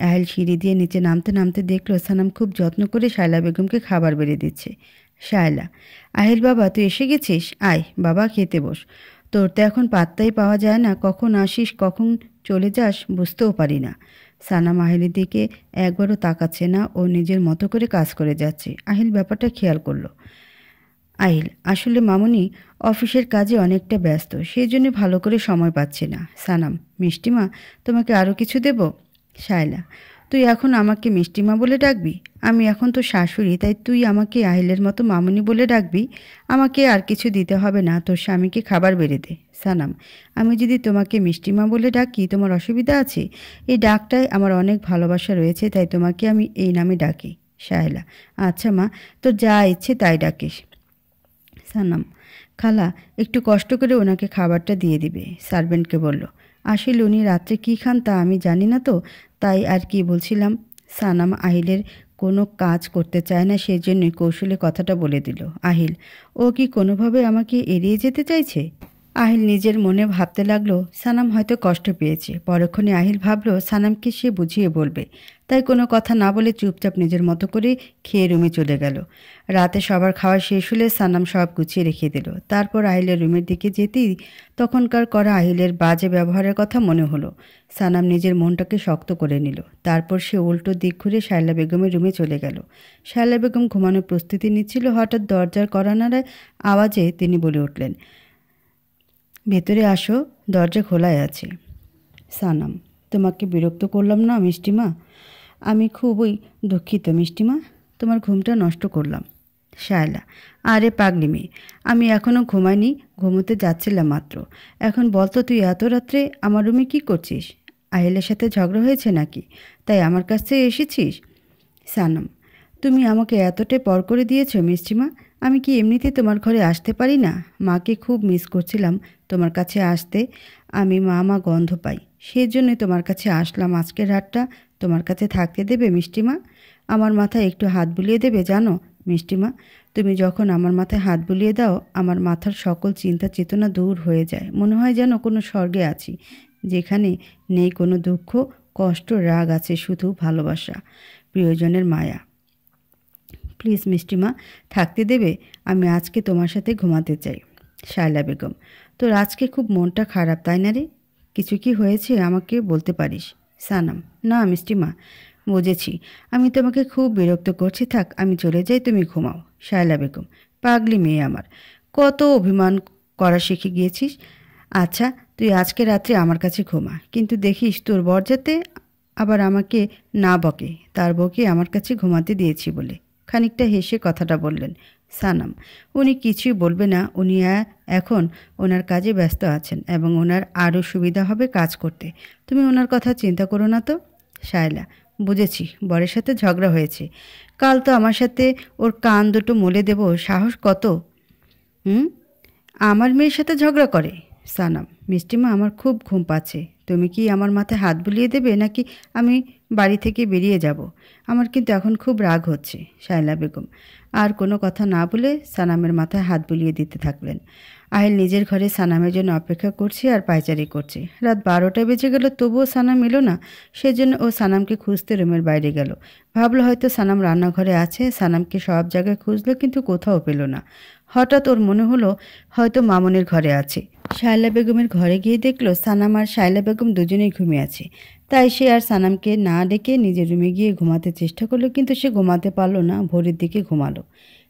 আহিল সিঁড়ি দিয়ে নিচে নামতে নামতে দেখলো সানাম খুব যত্ন করে শায়লা বেগমকে খাবার বেড়ে দিচ্ছে। শায়লা, আহিল বাবা তুই এসে গেছিস? আয় বাবা, খেতে বস। তোর তো এখন পাত্তাই পাওয়া যায় না, কখন আসিস কখন চলে যাস বুঝতেও পারি না। সানাম আহিলের দিকে একবারও তাকাচ্ছে না, ও নিজের মতো করে কাজ করে যাচ্ছে। আহিল ব্যাপারটা খেয়াল করলো। আহিল, আসলে মামুনি অফিসের কাজে অনেকটা ব্যস্ত, সেই জন্য ভালো করে সময় পাচ্ছে না। সানাম, মিষ্টিমা, তোমাকে আরও কিছু দেব? শায়লা, তুই এখন আমাকে মিষ্টিমা বলে ডাকবি? আমি এখন তো শাশুড়ি, তাই তুই আমাকে আহিলের মতো মামুনি বলে ডাকবি। আমাকে আর কিছু দিতে হবে না, তোর স্বামীকে খাবার বেড়ে দে। সানাম, আমি যদি তোমাকে মিষ্টিমা বলে ডাকি তোমার অসুবিধা আছে? এই ডাকটায় আমার অনেক ভালোবাসা রয়েছে, তাই তোমাকে আমি এই নামে ডাকি। শায়লা, আচ্ছা মা, তোর যা ইচ্ছে তাই ডাকিস। সানাম, খালা একটু কষ্ট করে ওনাকে খাবারটা দিয়ে দিবে, সার্ভেন্টকে বলল। আসলে উনি রাত্রে কী খান তা আমি জানি না তো, তাই আর কি বলছিলাম। সানাম আহিলের কোনো কাজ করতে চায় না, সেই জন্যই কৌশলে কথাটা বলে দিল। আহিল, ও কি কোনোভাবে আমাকে এড়িয়ে যেতে চাইছে? আহিল নিজের মনে ভাবতে লাগলো সানাম হয়তো কষ্ট পেয়েছে। পরক্ষণে আহিল ভাবলো সানামকে সে বুঝিয়ে বলবে, তাই কোনো কথা না বলে চুপচাপ নিজের মতো করে খেয়ে রুমে চলে গেল। রাতে সবার খাওয়া শেষ হলে সানাম সব গুছিয়ে রেখে দিল। তারপর আহিলের রুমের দিকে যেতেই তখনকার করা আহিলের বাজে ব্যবহারের কথা মনে হলো। সানাম নিজের মনটাকে শক্ত করে নিল। তারপর সে উল্টো দিক ঘুরে শায়লা বেগমের রুমে চলে গেল। শায়লা বেগম ঘুমানোর প্রস্তুতি নিচ্ছিল। হঠাৎ দরজার কড়া নাড়ার আওয়াজে তিনি বলে উঠলেন, ভেতরে আসো, দরজা খোলাই আছে। সানাম, তোমাকে বিরক্ত করলাম না মিষ্টিমা? আমি খুবই দুঃখিত মিষ্টিমা, তোমার ঘুমটা নষ্ট করলাম। শায়লা, আরে পাগলি মেয়ে, আমি এখনও ঘুমাইনি, ঘুমোতে যাচ্ছিলাম মাত্র। এখন বলতো তুই এত রাত্রে আমার রুমে কী করছিস? আহিলের সাথে ঝগড়া হয়েছে নাকি, তাই আমার কাছে এসেছিস? সানাম, তুমি আমাকে এতটাই পর করে দিয়েছ মিষ্টিমা, আমি কি এমনিতে তোমার ঘরে আসতে পারি না? মাকে খুব মিস করছিলাম তোমার কাছে আসতে, আমি মা গন্ধ পাই, সেজন্যই তোমার কাছে আসলাম। আজকের রাতটা তোমার কাছে থাকতে দেবে মিষ্টিমা? আমার মাথায় একটু হাত বুলিয়ে দেবে? জানো মিষ্টিমা, তুমি যখন আমার মাথায় হাত বুলিয়ে দাও আমার মাথার সকল চিন্তা চেতনা দূর হয়ে যায়। মনে হয় যেন কোনো স্বর্গে আছি, যেখানে নেই কোনো দুঃখ, কষ্ট, রাগ, আছে শুধু ভালোবাসা, প্রিয়জনের মায়া। প্লিজ মিষ্টিমা, থাকতে দেবে? আমি আজকে তোমার সাথে ঘুমাতে চাই। শায়লা বেগম, তোর আজকে খুব মনটা খারাপ তাই না রে? কিছু কি হয়েছে আমাকে বলতে পারিস? সানাম, না মিষ্টিমা, বুঝেছি, আমি তোমাকে খুব বিরক্ত করছি, থাক আমি চলে যাই, তুমি ঘুমাও। শায়লা বেগম, পাগলি মেয়ে আমার, কত অভিমান করা শিখে গিয়েছিস। আচ্ছা তুই আজকে রাত্রে আমার কাছে ঘুমা, কিন্তু দেখিস তোর বর যাতে আবার আমাকে না বকে, তার বউকে আমার কাছে ঘুমাতে দিয়েছি বলে। খানিকটা হেসে কথাটা বললেন। সানাম, উনি কিছুই বলবে না, উনি এখন ওনার কাজে ব্যস্ত আছেন এবং ওনার আরও সুবিধা হবে কাজ করতে, তুমি ওনার কথা চিন্তা করো না তো। শায়লা, বুঝেছি, বরের সাথে ঝগড়া হয়েছে, কাল তো আমার সাথে ওর কান দুটো মলে দেব, সাহস কত? আমার মেয়ের সাথে ঝগড়া করে? সানাম, মিষ্টিমা আমার খুব ঘুম পাচ্ছে, তুমি কি আমার মাথায় হাত বুলিয়ে দেবে নাকি আমি বাড়ি থেকে বেরিয়ে যাব? আমার কিন্তু এখন খুব রাগ হচ্ছে। শায়লা বেগম আর কোনো কথা না বলে সানামের মাথায় হাত বুলিয়ে দিতে থাকলেন। আহিল নিজের ঘরে সানামের জন্য অপেক্ষা করছে আর পায়চারি করছে। রাত 12টা বেজে গেল, তবুও সানাম এলো না। সেজন্য ও সানামকে খুঁজতে রুমের বাইরে গেল। ভাবলো হয়তো সানাম রান্নাঘরে আছে। সানামকে সব জায়গায় খুঁজলো কিন্তু কোথাও পেল না। হঠাৎ ওর মনে হলো হয়তো মামনের ঘরে আছে। শায়লা বেগমের ঘরে গিয়ে দেখলো সানাম আর শায়লা বেগম দুজনেই ঘুমিয়ে আছে। তাই সে আর সানামকে না ডেকে নিজের রুমে গিয়ে ঘুমাতে চেষ্টা করলো, কিন্তু সে ঘুমাতে পারলো না, ভোরের দিকে ঘুমালো।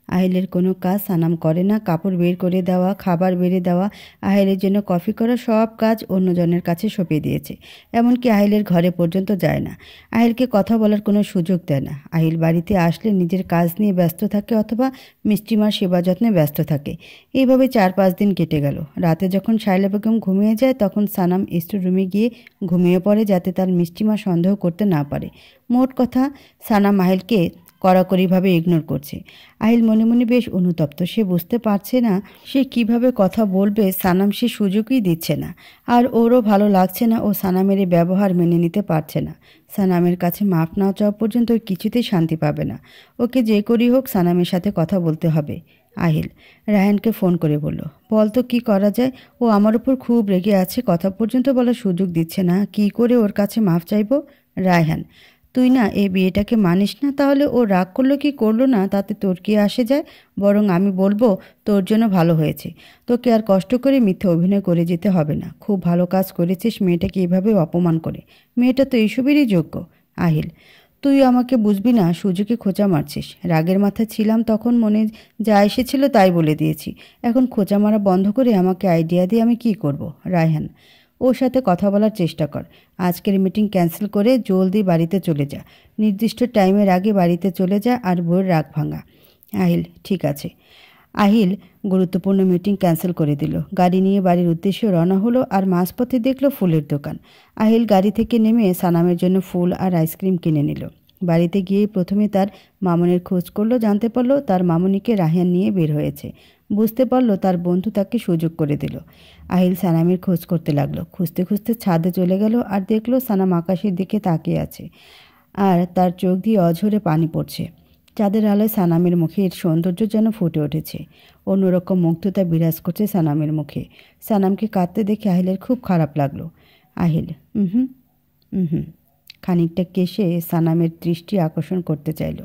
আহিলের কোনো কাজ সানাম করে না, কাপড় বের করে দেওয়া, খাবার বেড়ে দেওয়া, আহিলের জন্য কফি করা, সব কাজ অন্যজনের কাছে সঁপে দিয়েছে। এমনকি আহিলের ঘরে পর্যন্ত যায় না, আহিলকে কথা বলার কোনো সুযোগ দেয় না। আহিল বাড়িতে আসলে নিজের কাজ নিয়ে ব্যস্ত থাকে অথবা মিষ্টিমার সেবা যত্নে ব্যস্ত থাকে। এইভাবে 4-5 দিন কেটে গেল। রাতে যখন শায়লা বেগম ঘুমিয়ে যায় তখন সানাম স্টোর রুমে গিয়ে ঘুমিয়ে পড়ে, যাতে তার মিষ্টিমা সন্দেহ করতে না পারে। মোট কথা, সানাম আহিলকে কড়াকড়িভাবে ইগনোর করছে। আহিল মনে মনে বেশ অনুতপ্ত। সে বুঝতে পারছে না সে কিভাবে কথা বলবে, সানাম সে সুযোগই দিচ্ছে না। আর ওরও ভালো লাগছে না, ও সানামের এই ব্যবহার মেনে নিতে পারছে না। সানামের কাছে মাপ না চাওয়া পর্যন্ত ও কিছুতেই শান্তি পাবে না। ওকে যে করেই হোক সানামের সাথে কথা বলতে হবে। আহিল রায়হানকে ফোন করে বলল, বল তো কী করা যায়, ও আমার উপর খুব রেগে আছে, কথা পর্যন্ত বলার সুযোগ দিচ্ছে না, কি করে ওর কাছে মাপ চাইব? রায়হান, তুই না এই বিয়েটাকে মানিস না, তাহলে ও রাগ করলো কি করলো না তাতে তোর কি আসে যায়? বরং আমি বলবো তোর জন্য ভালো হয়েছে, তোকে আর কষ্ট করে মিথ্যে অভিনয় করে যেতে হবে না। খুব ভালো কাজ করেছিস মেয়েটাকে এভাবে অপমান করে, মেয়েটা তো এইসবেরই যোগ্য। আহিল, তুই আমাকে বুঝবি না, সুযোগে খোঁচা মারছিস। রাগের মাথায় ছিলাম তখন মনে যা এসেছিল তাই বলে দিয়েছি, এখন খোঁচা মারা বন্ধ করে আমাকে আইডিয়া দিয়ে আমি কি করব? রায়হান, ওর সাথে কথা বলার চেষ্টা কর। আজকের মিটিং ক্যান্সেল করে জলদি বাড়িতে চলে যা, নির্দিষ্ট টাইমের আগে বাড়িতে চলে যা আর বউয়ের রাগ ভাঙা। আহিল, ঠিক আছে। আহিল গুরুত্বপূর্ণ মিটিং ক্যান্সেল করে দিল। গাড়ি নিয়ে বাড়ির উদ্দেশ্যে রওনা হলো আর মাঝপথে দেখলো ফুলের দোকান। আহিল গাড়ি থেকে নেমে সানামের জন্য ফুল আর আইসক্রিম কিনে নিল। বাড়িতে গিয়ে প্রথমে তার মামনের খোঁজ করলো, জানতে পারলো তার মামনিকে রায়হান নিয়ে বের হয়েছে। বুঝতে পারলো তার বন্ধু তাকে সুযোগ করে দিল। আহিল সানামের খোঁজ করতে লাগলো। খুঁজতে খুঁজতে ছাদে চলে গেল আর দেখলো সানাম আকাশের দিকে তাকিয়ে আছে আর তার চোখ দিয়ে অঝরে পানি পড়ছে। চাঁদের আলোয় সানামের মুখের সৌন্দর্য যেন ফুটে উঠেছে। অন্যরকম মুগ্ধতা বিরাজ করছে সানামের মুখে। সানামকে কাঁদতে দেখে আহিলের খুব খারাপ লাগলো। আহিল হুম হুম খানিকটা কেশে সানামের দৃষ্টি আকর্ষণ করতে চাইল।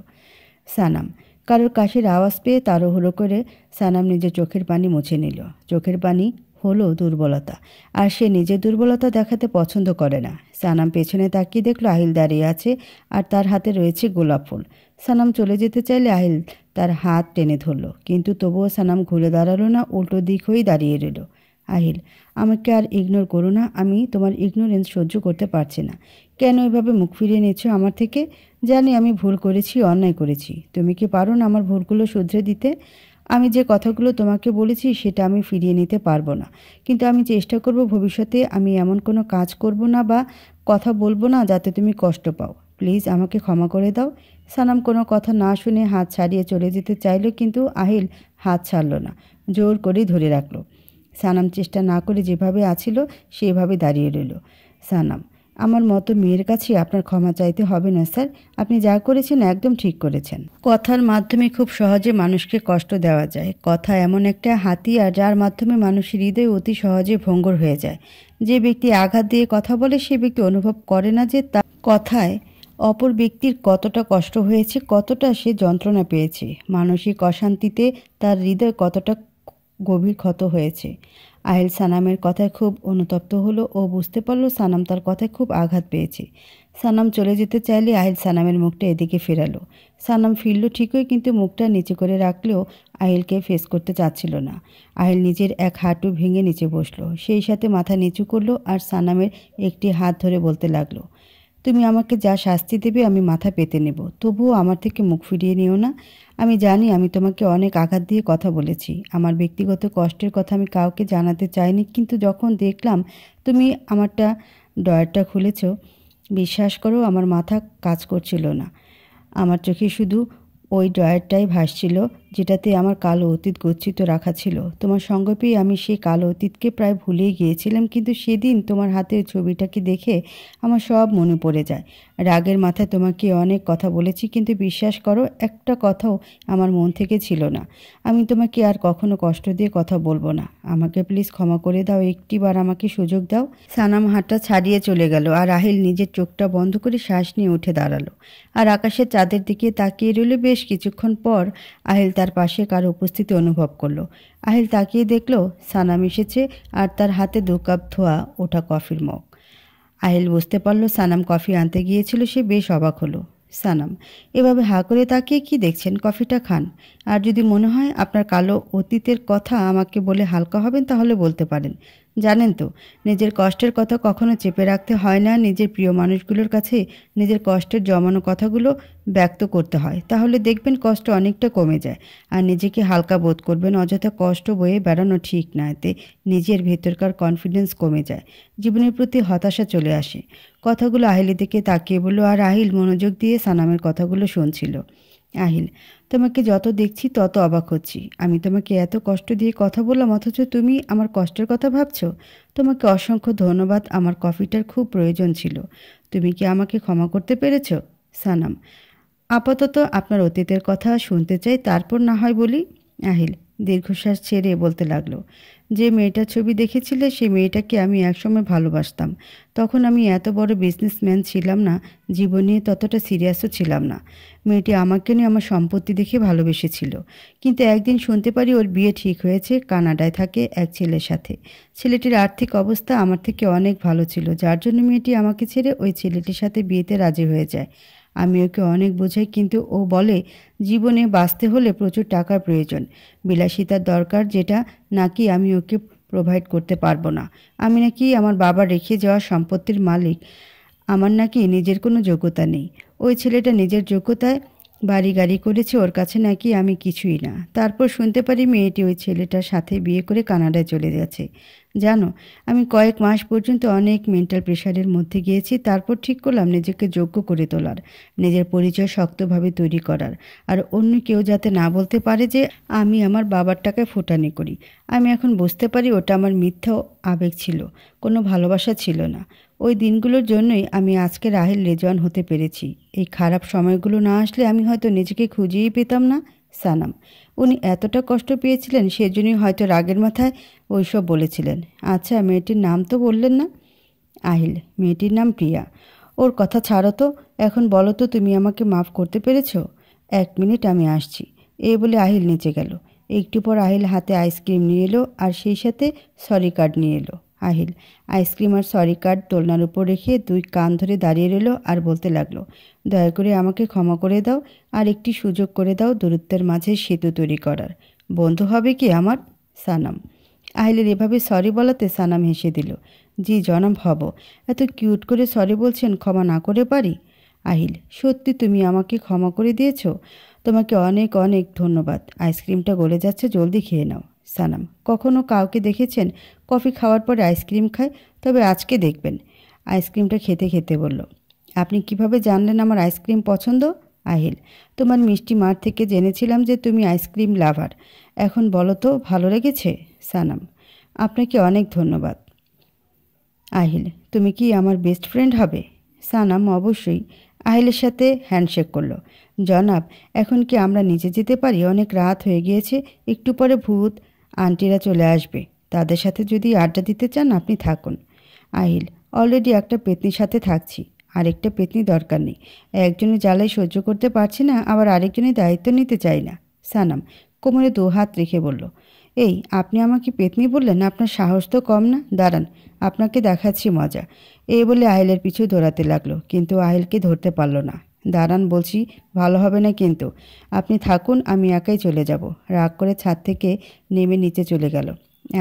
সানাম কারোর কাশির আওয়াজ পেয়ে তাড়াহুড়ো করে সানাম নিজের চোখের পানি মুছে নিল। চোখের পানি হলো দুর্বলতা, আর সে নিজের দুর্বলতা দেখাতে পছন্দ করে না। সানাম পেছনে তাকিয়ে দেখলো আহিল দাঁড়িয়ে আছে আর তার হাতে রয়েছে গোলাপ ফুল। সানাম চলে যেতে চাইলে আহিল তার হাত টেনে ধরল, কিন্তু তবুও সানাম ঘুরে দাঁড়ালো না, উল্টো দিক হয়েই দাঁড়িয়ে রইল। আহিল আমাকে আর ইগনোর করো না, আমি তোমার ইগনোরেন্স সহ্য করতে পারছি না। কেন এভাবে মুখ ফিরিয়ে নিচ্ছ আমার থেকে? জানি আমি ভুল করেছি, অন্যায় করেছি। তুমি কি পারো না আমার ভুলগুলো শুধরে দিতে? আমি যে কথাগুলো তোমাকে বলেছি সেটা আমি ফিরিয়ে নিতে পারবো না, কিন্তু আমি চেষ্টা করব ভবিষ্যতে আমি এমন কোনো কাজ করব না বা কথা বলবো না যাতে তুমি কষ্ট পাও। প্লিজ আমাকে ক্ষমা করে দাও। সানাম কোনো কথা না শুনে হাত ছাড়িয়ে চলে যেতে চাইল, কিন্তু আহিল হাত ছাড়ল না, জোর করেই ধরে রাখলো। সানাম চেষ্টা না করে যেভাবে আছিল সেভাবে দাঁড়িয়ে রইল। সানাম আমার মতো মেয়ের কাছে আপনার ক্ষমা চাইতে হবে না স্যার। আপনি যা করেছেন একদম ঠিক করেছেন। কথার মাধ্যমে খুব সহজে মানুষকে কষ্ট দেওয়া যায়। কথা এমন একটা হাতিয়ার যার মাধ্যমে মানুষের হৃদয় অতি সহজে ভঙ্গুর হয়ে যায়। যে ব্যক্তি আঘাত দিয়ে কথা বলে সে ব্যক্তি অনুভব করে না যে তার কথায় অপর ব্যক্তির কতটা কষ্ট হয়েছে, কতটা সে যন্ত্রণা পেয়েছে, মানসিক অশান্তিতে তার হৃদয় কতটা গভীর ক্ষত হয়েছে। আহিল সানামের কথায় খুব অনুতপ্ত হলো ও বুঝতে পারলো সানাম তার কথায় খুব আঘাত পেয়েছে। সানাম চলে যেতে চাইলে আহিল সানামের মুখটা এদিকে ফেরালো। সানাম ফিরল ঠিকই, কিন্তু মুখটা নিচে করে রাখলেও আহিলকে ফেস করতে চাচ্ছিল না। আহিল নিজের এক হাঁটু ভেঙে নিচে বসলো, সেই সাথে মাথা নিচু করলো আর সানামের একটি হাত ধরে বলতে লাগলো, তুমি আমাকে যা শাস্তি দেবে আমি মাথা পেতে নেব, তবুও আমার থেকে মুখ ফিরিয়ে নিও না। আমি জানি আমি তোমাকে অনেক আঘাত দিয়ে কথা বলেছি। আমার ব্যক্তিগত কষ্টের কথা আমি কাউকে জানাতে চাইনি, কিন্তু যখন দেখলাম তুমি আমারটা ড্রয়ারটা খুলেছ, বিশ্বাস করো আমার মাথা কাজ করছিল না। আমার চোখে শুধু ওই ড্রয়ারটাই ভাসছিল যেটাতে আমার কালো অতীত গচ্ছিত রাখা ছিল। তোমার সঙ্গ পেয়ে আমি সেই কালো অতীতকে প্রায় ভুলেই গিয়েছিলাম, কিন্তু সেদিন তোমার হাতের ছবিটাকে দেখে আমার সব মনে পড়ে যায়। রাগের মাথায় তোমাকে অনেক কথা বলেছি, কিন্তু বিশ্বাস করো একটা কথাও আমার মন থেকে ছিল না। আমি তোমাকে আর কখনো কষ্ট দিয়ে কথা বলবো না। আমাকে প্লিজ ক্ষমা করে দাও, একটিবার আমাকে সুযোগ দাও। সানাম হাতটা ছাড়িয়ে চলে গেল আর আহিল নিজের চোখটা বন্ধ করে শ্বাস নিয়ে উঠে দাঁড়ালো আর আকাশের চাঁদের দিকে তাকিয়ে রইল। বেশ কিছুক্ষণ পর আহিল তার পাশে কারো উপস্থিতি অনুভব করলো। আহিল তাকিয়ে দেখলো সানাম এসেছে আর তার হাতে 2 কাপ ধোয়া ওঠা কফির মগ। আহিল বুঝতে পারলো সানাম কফি আনতে গিয়েছিল। সে বেশ অবাক হলো। সানাম এভাবে হাঁ করে তাকিয়ে কি দেখছেন? কফিটা খান। আর যদি মনে হয় আপনার কালো অতীতের কথা আমাকে বলে হালকা হবেন তাহলে বলতে পারেন। জানেন তো নিজের কষ্টের কথা কখনো চেপে রাখতে হয় না। নিজের প্রিয় মানুষগুলোর কাছে নিজের কষ্টের জমানো কথাগুলো ব্যক্ত করতে হয়, তাহলে দেখবেন কষ্ট অনেকটা কমে যায় আর নিজেকে হালকা বোধ করবেন। অযথা কষ্ট বয়ে বেড়ানো ঠিক না, এতে নিজের ভেতরকার কনফিডেন্স কমে যায়, জীবনের প্রতি হতাশা চলে আসে। কথাগুলো আহিলের দিকে তাকিয়ে বলল আর আহিল মনোযোগ দিয়ে সানামের কথাগুলো শুনছিল। আহিল তোমাকে যত দেখছি তত অবাক হচ্ছি। আমি তোমাকে এত কষ্ট দিয়ে কথা বললাম অথচ তুমি আমার কষ্টের কথা ভাবছো। তোমাকে অসংখ্য ধন্যবাদ, আমার কফিটার খুব প্রয়োজন ছিল। তুমি কি আমাকে ক্ষমা করতে পেরেছ? সানাম আপাতত আপনার অতীতের কথা শুনতে চাই, তারপর না হয় বলি। আহিল দীর্ঘশ্বাস ছেড়ে বলতে লাগলো, যে মেয়েটার ছবি দেখেছিলে সেই মেয়েটাকে আমি একসময় ভালোবাসতাম। তখন আমি এত বড় বিজনেসম্যান ছিলাম না, জীবন নিয়ে ততটা সিরিয়াসও ছিলাম না। মেয়েটি আমাকে নিয়ে আমার সম্পত্তি দেখে ভালোবেসেছিল, কিন্তু একদিন শুনতে পারি ওর বিয়ে ঠিক হয়েছে, কানাডায় থাকে এক ছেলের সাথে। ছেলেটির আর্থিক অবস্থা আমার থেকে অনেক ভালো ছিল, যার জন্য মেয়েটি আমাকে ছেড়ে ওই ছেলেটির সাথে বিয়েতে রাজি হয়ে যায়। আমি ওকে অনেক বোঝাই, কিন্তু ও বলে জীবনে বাঁচতে হলে প্রচুর টাকার প্রয়োজন, বিলাসিতার দরকার, যেটা নাকি আমি ওকে প্রোভাইড করতে পারবো না। আমি নাকি আমার বাবার রেখে যাওয়া সম্পত্তির মালিক, আমার নাকি নিজের কোনো যোগ্যতা নেই। ওই ছেলেটা নিজের যোগ্যতায় বাড়ি গাড়ি করেছে, ওর কাছে নাকি আমি কিছুই না। তারপর শুনতে পারি মেয়েটি ওই ছেলেটার সাথে বিয়ে করে কানাডায় চলে গেছে। জানো আমি কয়েক মাস পর্যন্ত অনেক মেন্টাল প্রেশারের মধ্যে গিয়েছি। তারপর ঠিক করলাম নিজেকে যোগ্য করে তোলার, নিজের পরিচয় শক্তভাবে তৈরি করার, আর অন্য কেউ যাতে না বলতে পারে যে আমি আমার বাবার টাকায় ফুটানি করি। আমি এখন বুঝতে পারি ওটা আমার মিথ্যা আবেগ ছিল, কোনো ভালোবাসা ছিল না। ওই দিনগুলোর জন্যই আমি আজকে রাহেল রেজওয়ান হতে পেরেছি। এই খারাপ সময়গুলো না আসলে আমি হয়তো নিজেকে খুঁজেই পেতাম না। সানাম, উনি এতটা কষ্ট পেয়েছিলেন, সেজন্যই হয়তো রাগের মাথায় ওইসব বলেছিলেন। আচ্ছা, মেয়েটির নাম তো বললেন না? আহিল, মেয়েটির নাম প্রিয়া। ওর কথা ছাড়ো তো, এখন বলো তো তুমি আমাকে মাফ করতে পেরেছো? 1 মিনিট, আমি আসছি। এই বলে আহিল নিচে গেল। একটু পর আহিল হাতে আইসক্রিম নিয়ে এলো আর সেই সাথে সরি কার্ড নিয়ে এলো। আহিল আইসক্রিম আর সরি কার্ড দোলনার উপর রেখে 2 কান ধরে দাঁড়িয়ে রইল আর বলতে লাগলো, দয়া করে আমাকে ক্ষমা করে দাও আর একটি সুযোগ করে দাও দূরত্বের মাঝে সেতু তৈরি করার। বন্ধু হবে কি আমার? সানাম। আহিলের এভাবে সরি বলাতে সানাম হেসে দিল। জি জনাব, হব। এত কিউট করে সরি বলছেন, ক্ষমা না করে পারি? আহিল, সত্যি তুমি আমাকে ক্ষমা করে দিয়েছ? তোমাকে অনেক অনেক ধন্যবাদ। আইসক্রিমটা গলে যাচ্ছে, জলদি খেয়ে নাও। সানাম, কখনো কাউকে দেখেছেন কফি খাওয়ার পরে আইসক্রিম খায়? তবে আজকে দেখবেন। আইসক্রিমটা খেতে খেতে বলল, আপনি কিভাবে জানলেন আমার আইসক্রিম পছন্দ? আহিল, তোমার মিষ্টি মার থেকে জেনেছিলাম যে তুমি আইসক্রিম লাভার। এখন বলো তো, ভালো লেগেছে? সানাম, আপনাকে অনেক ধন্যবাদ। আহিল, তুমি কি আমার বেস্ট ফ্রেন্ড হবে? সানাম, অবশ্যই। আহিলের সাথে হ্যান্ডশেক করলো। জনাব, এখন কি আমরা নিচে যেতে পারি? অনেক রাত হয়ে গিয়েছে, একটু পরে ভূত আন্টিরা চলে আসবে। তাদের সাথে যদি আড্ডা দিতে চান আপনি থাকুন। আহিল, অলরেডি একটা পেতনির সাথে থাকছি, আরেকটা পেতনি দরকার নেই। একজনের জ্বালাই সহ্য করতে পারছি না, আবার আরেকজনের দায়িত্ব নিতে চাই না। সানাম কোমরে 2 হাত রেখে বলল, এই আপনি আমাকে পেতনি বললেন? আপনার সাহস তো কম না। দাঁড়ান, আপনাকে দেখাচ্ছি মজা। এই বলে আহিলের পিছু দৌড়াতে লাগলো, কিন্তু আহিলকে ধরতে পারল না। দাঁড়ান বলছি, ভালো হবে না কিন্তু। আপনি থাকুন, আমি একাই চলে যাব। রাগ করে ছাদ থেকে নেমে নিচে চলে গেল।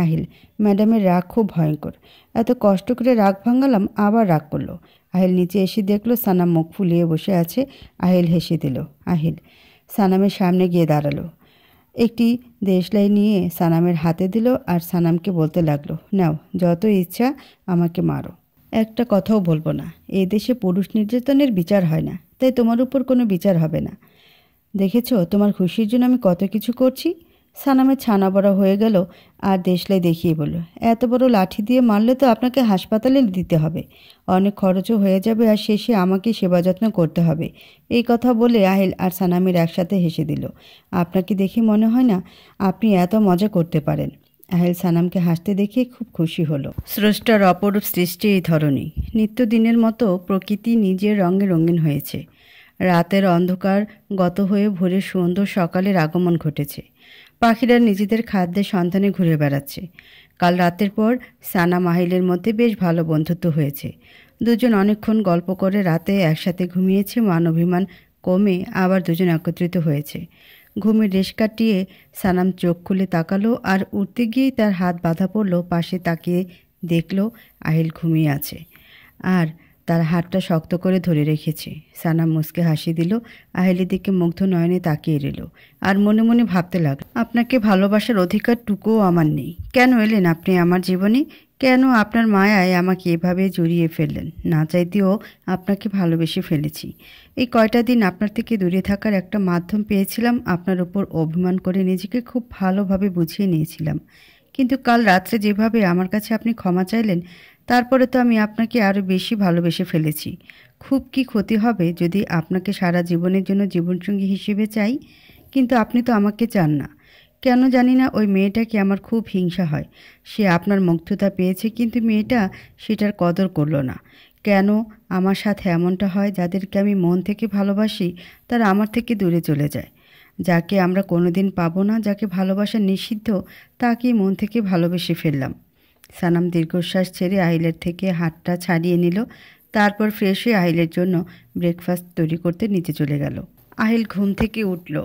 আহিল, ম্যাডামের রাগ খুব ভয়ঙ্কর। এত কষ্ট করে রাগ ভাঙালাম, আবার রাগ করলো। আহিল নিচে এসে দেখলো সানাম মুখ ফুলিয়ে বসে আছে। আহিল হেসে দিল। আহিল সানামের সামনে গিয়ে দাঁড়ালো, একটি দেশলাই নিয়ে সানামের হাতে দিল আর সানামকে বলতে লাগলো, নাও, যত ইচ্ছা আমাকে মারো, একটা কথাও বলবো না। এই দেশে পুরুষ নির্যাতনের বিচার হয় না, তাই তোমার উপর কোনো বিচার হবে না। দেখেছো তোমার খুশির জন্য আমি কত কিছু করছি। সানামের ছানা বড়া হয়ে গেল আর দেশলাই দেখিয়ে বলল, এত বড় লাঠি দিয়ে মারলে তো আপনাকে হাসপাতালে দিতে হবে, অনেক খরচও হয়ে যাবে আর শেষে আমাকে সেবা যত্ন করতে হবে। এই কথা বলে আহিল আর সানামের একসাথে হেসে দিল। আপনাকে দেখে মনে হয় না আপনি এত মজা করতে পারেন। আহিল সানামকে হাসতে দেখে খুব খুশি হলো। স্রষ্টার অপরূপ সৃষ্টি এই ধরনী। নিত্যদিনের মতো প্রকৃতি নিজের রঙে রঙিন হয়েছে। রাতের অন্ধকার গত হয়ে ভোরের সুন্দর সকালের আগমন ঘটেছে। পাখিরা নিজেদের খাদ্যের সন্ধানে ঘুরে বেড়াচ্ছে। কাল রাতের পর সানাম আহিলের মধ্যে বেশ ভালো বন্ধুত্ব হয়েছে। দুজন অনেকক্ষণ গল্প করে রাতে একসাথে ঘুমিয়েছে। মানবিমান কমে আবার দুজন একত্রিত হয়েছে। ঘুমের রেশ কাটিয়ে সানাম চোখ খুলে তাকালো আর উঠতে গিয়েই তার হাত বাঁধা পড়ল। পাশে তাকিয়ে দেখল আহিল ঘুমিয়ে আছে আর তার হাতটা শক্ত করে ধরে রেখেছে। সানাম মুচকে হাসি দিল, আহিলের দিকে মুগ্ধ নয়নে তাকিয়ে রইল আর মনে মনে ভাবতে লাগলো, আপনাকে ভালোবাসার অধিকারটুকুও আমার নেই। কেন এলেন আপনি আমার জীবনে? কেন আপনার মায়ায় আমাকে এভাবে জড়িয়ে ফেললেন? না চাইতেও আপনাকে ভালোবেসে ফেলেছি। এই কয়টা দিন আপনার থেকে দূরে থাকার একটা মাধ্যম পেয়েছিলাম। আপনার উপর অভিমান করে নিজেকে খুব ভালোভাবে বুঝিয়ে নিয়েছিলাম। কিন্তু কাল রাত্রে যেভাবে আমার কাছে আপনি ক্ষমা চাইলেন, তারপরে তো আমি আপনাকে আরও বেশি ভালোবেসে ফেলেছি। খুব কি ক্ষতি হবে যদি আপনাকে সারা জীবনের জন্য জীবনসঙ্গী হিসেবে চাই? কিন্তু আপনি তো আমাকে চান না। কেন জানি না ওই মেয়েটাকে আমার খুব হিংসা হয়। সে আপনার মুগ্ধতা পেয়েছে, কিন্তু মেয়েটা সেটার কদর করলো না। কেন আমার সাথে এমনটা হয়? যাদেরকে আমি মন থেকে ভালোবাসি তারা আমার থেকে দূরে চলে যায়। যাকে আমরা কোনোদিন পাবো না, যাকে ভালোবাসা নিষিদ্ধ, তাকেই মন থেকে ভালোবেসে ফেললাম। সানাম দীর্ঘশ্বাস ছেড়ে আহিলের থেকে হাতটা ছাড়িয়ে নিল। তারপর ফ্রেশ হয়ে আহিলের জন্য ব্রেকফাস্ট তৈরি করতে নিচে চলে গেল। আহিল ঘুম থেকে উঠল,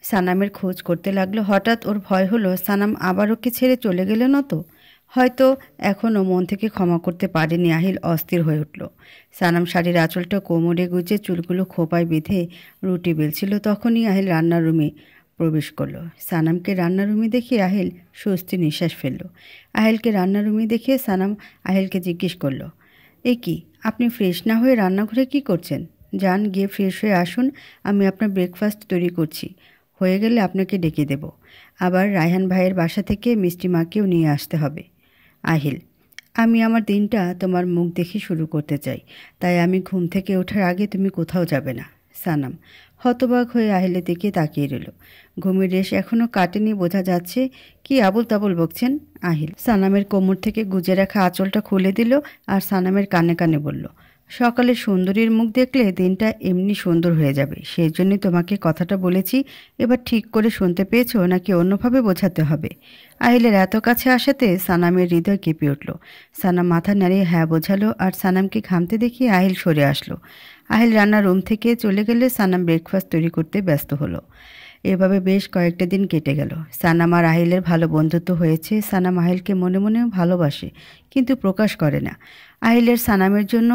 সানামের খোঁজ করতে লাগলো। হঠাৎ ওর ভয় হলো, সানাম আবার ওকে ছেড়ে চলে গেল না তো? হয়তো এখনও মন থেকে ক্ষমা করতে পারেনি। আহিল অস্থির হয়ে উঠল। সানাম শাড়ির আঁচলটা কোমরে গুজে চুলগুলো খোপায় বেঁধে রুটি বেলছিল। তখনই আহিল রান্নার রুমে প্রবেশ করলো। সানামকে রান্নার রুমে দেখে আহিল স্বস্তির নিঃশ্বাস ফেলল। আহিলকে রান্নার রুমে দেখে সানাম আহিলকে জিজ্ঞেস করলো, এ কি, আপনি ফ্রেশ না হয়ে রান্নাঘরে কি করছেন? যান, গিয়ে ফ্রেশ হয়ে আসুন, আমি আপনার ব্রেকফাস্ট তৈরি করছি। হয়ে গেলে আপনাকে ডেকে দেব। আবার রায়হান ভাইয়ের বাসা থেকে মিষ্টি মাকেও নিয়ে আসতে হবে। আহিল, আমি আমার দিনটা তোমার মুখ দেখে শুরু করতে চাই, তাই আমি ঘুম থেকে ওঠার আগে তুমি কোথাও যাবে না। সানাম হতবাক হয়ে আহিলের দিকে তাকিয়ে রইল। ঘুমের রেশ এখনও কাটেনি বোঝা যাচ্ছে। কি আবুল তাবুল বকছেন? আহিল সানামের কোমর থেকে গুজে রাখা আঁচলটা খুলে দিল আর সানামের কানে কানে বলল, সকালে সুন্দরীর মুখ দেখলে দিনটা এমনি সুন্দর হয়ে যাবে, সেই জন্যই তোমাকে কথাটা বলেছি। এবার ঠিক করে শুনতে পেয়েছো নাকি অন্যভাবে বোঝাতে হবে? আহিলের এত কাছে আসাতে সানামের হৃদয় কেঁপে উঠল। সানাম মাথা নাড়িয়ে হ্যাঁ বোঝালো আর সানামকে ঘামতে দেখিয়ে আহিল সরে আসলো। আহিল রান্নার রুম থেকে চলে গেলে সানাম ব্রেকফাস্ট তৈরি করতে ব্যস্ত হলো। এভাবে বেশ কয়েকটা দিন কেটে গেল। সানাম আর আহিলের ভালো বন্ধুত্ব হয়েছে। সানাম আহিলকে মনে মনে ভালোবাসে, কিন্তু প্রকাশ করে না। আহিলের সানামের জন্য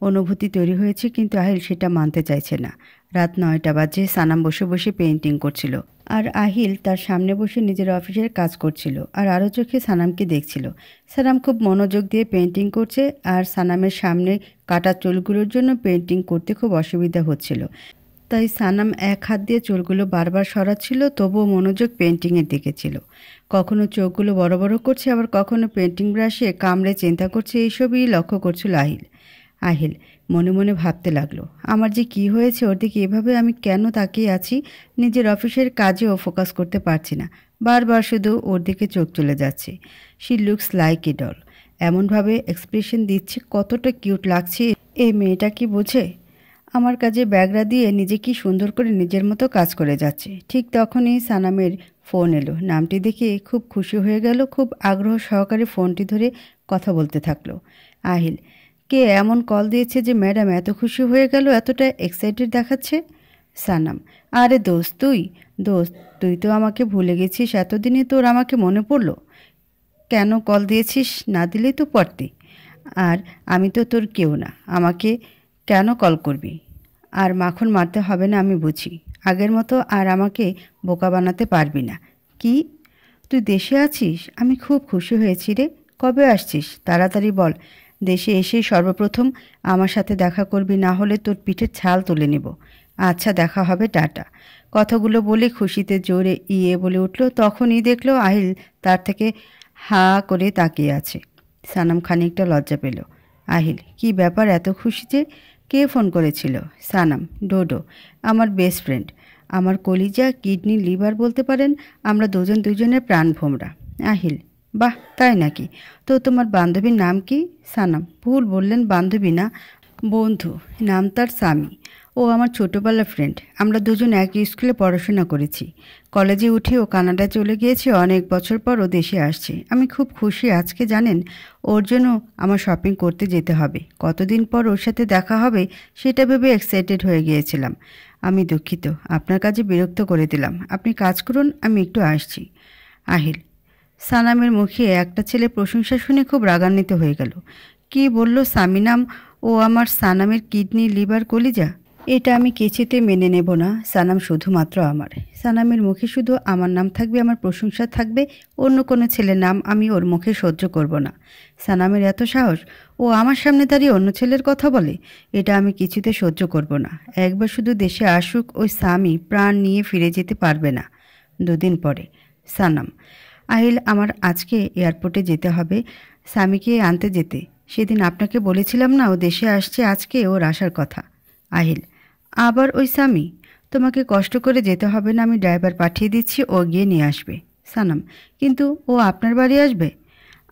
অনুভূতি তৈরি হয়েছে, কিন্তু আহিল সেটা মানতে চাইছে না। রাত 9টা বাজে। সানাম বসে বসে পেইন্টিং করছিল আর আহিল তার সামনে বসে নিজের অফিসের কাজ করছিল আর আরও চোখে সানামকে দেখছিল। সানাম খুব মনোযোগ দিয়ে পেইন্টিং করছে আর সানামের সামনে কাটা চুলগুলোর জন্য পেইন্টিং করতে খুব অসুবিধা হচ্ছিল। তাই সানাম এক হাত দিয়ে চুলগুলো বারবার সরাচ্ছিল, তবুও মনোযোগ পেন্টিংয়ের দিকে ছিল। কখনো চোখগুলো বড় বড় করছে, আবার কখনো পেন্টিং ব্রাশে কামড়ে চিন্তা করছে। এইসবই লক্ষ্য করছিল আহিল। আহিল মনে মনে ভাবতে লাগলো, আমার যে কি হয়েছে, ওর দিকে এভাবে আমি কেন তাকিয়ে আছি? নিজের অফিসের কাজেও ফোকাস করতে পারছি না, বারবার শুধু ওর দিকে চোখ চলে যাচ্ছে। She looks like a doll. এমনভাবে এক্সপ্রেশন দিচ্ছে, কতটা কিউট লাগছে। এই মেয়েটা কি বোঝে? আমার কাজে ব্যাগরা দিয়ে নিজে কি সুন্দর করে নিজের মতো কাজ করে যাচ্ছে। ঠিক তখনই সানামের ফোন এলো। নামটি দেখে খুব খুশি হয়ে গেল। খুব আগ্রহ সহকারে ফোনটি ধরে কথা বলতে থাকলো। আহিল, কে এমন কল দিয়েছে যে ম্যাডাম এত খুশি হয়ে গেল, এতটা এক্সাইটেড দেখাচ্ছে? সানাম, আরে দোস্ত তুই তো আমাকে ভুলে গেছিস। এতদিনে তোর আমাকে মনে পড়লো? কেন কল দিয়েছিস? না দিলেই তো পারতি। আর আমি তো তোর কেউ না, আমাকে কেন কল করবি? আর মাখন মারতে হবে না, আমি বুঝি। আগের মতো আর আমাকে বোকা বানাতে পারবি না। কি, তুই দেশে আছিস? আমি খুব খুশি হয়েছি রে। কবে আসছিস? তাড়াতাড়ি বল। দেশে এসেই সর্বপ্রথম আমার সাথে দেখা করবি, না হলে তোর পিঠের ছাল তুলে নেব। আচ্ছা, দেখা হবে, টাটা। কথাগুলো বলে খুশিতে জোরে ইয়ে বলে উঠল। তখনই দেখলো আহিল তার থেকে হা করে তাকিয়ে আছে। সানাম খানিকটা লজ্জা পেল। আহিল, কি ব্যাপার, এত খুশি যে? কে ফোন করেছিল? সানাম, ডোডো, আমার বেস্ট ফ্রেন্ড, আমার কলিজা, কিডনি, লিভার বলতে পারেন। আমরা দুজনের প্রাণ ভোমরা। আহিল, বাহ, তাই নাকি? তো তোমার বান্ধবীর নাম কি? সানাম, ভুল বললেন, বান্ধবী না, বন্ধু। নাম তার স্বামী। ও আমার ছোটোবেলার ফ্রেন্ড। আমরা দুজন একই স্কুলে পড়াশোনা করেছি। কলেজে উঠে ও কানাডা চলে গিয়েছে। অনেক বছর পর ও দেশে আসছে। আমি খুব খুশি আজকে, জানেন। ওর জন্য আমার শপিং করতে যেতে হবে। কতদিন পর ওর সাথে দেখা হবে সেটা ভেবে এক্সাইটেড হয়ে গিয়েছিলাম। আমি দুঃখিত, আপনার কাজে বিরক্ত করে দিলাম। আপনি কাজ করুন, আমি একটু আসছি। আহিল, সানামের মুখে একটা ছেলে প্রশংসা শুনে খুব রাগান্বিত হয়ে গেল। কি বলল স্বামী নাম? ও আমার সানামের কিডনি, লিভার, কলিজা? এটা আমি কিছুতে মেনে নেব না। সানাম শুধুমাত্র আমার। সানামের মুখে শুধু আমার নাম থাকবে, আমার প্রশংসা থাকবে। অন্য কোনো ছেলের নাম আমি ওর মুখে সহ্য করব না। সানামের এত সাহস, ও আমার সামনে দাঁড়িয়ে অন্য ছেলের কথা বলে? এটা আমি কিছুতে সহ্য করব না। একবার শুধু দেশে আসুক, ওই স্বামী প্রাণ নিয়ে ফিরে যেতে পারবে না। 2 দিন পরে। সানাম, আহিল, আমার আজকে এয়ারপোর্টে যেতে হবে, স্বামীকে আনতে যেতে। সেদিন আপনাকে বলেছিলাম না, ও দেশে আসছে, আজকে ওর আসার কথা। আহিল, আবার ওই স্বামী? তোমাকে কষ্ট করে যেতে হবে না, আমি ড্রাইভার পাঠিয়ে দিচ্ছি, ও গিয়ে নিয়ে আসবে। সানাম, কিন্তু ও আপনার বাড়ি আসবে?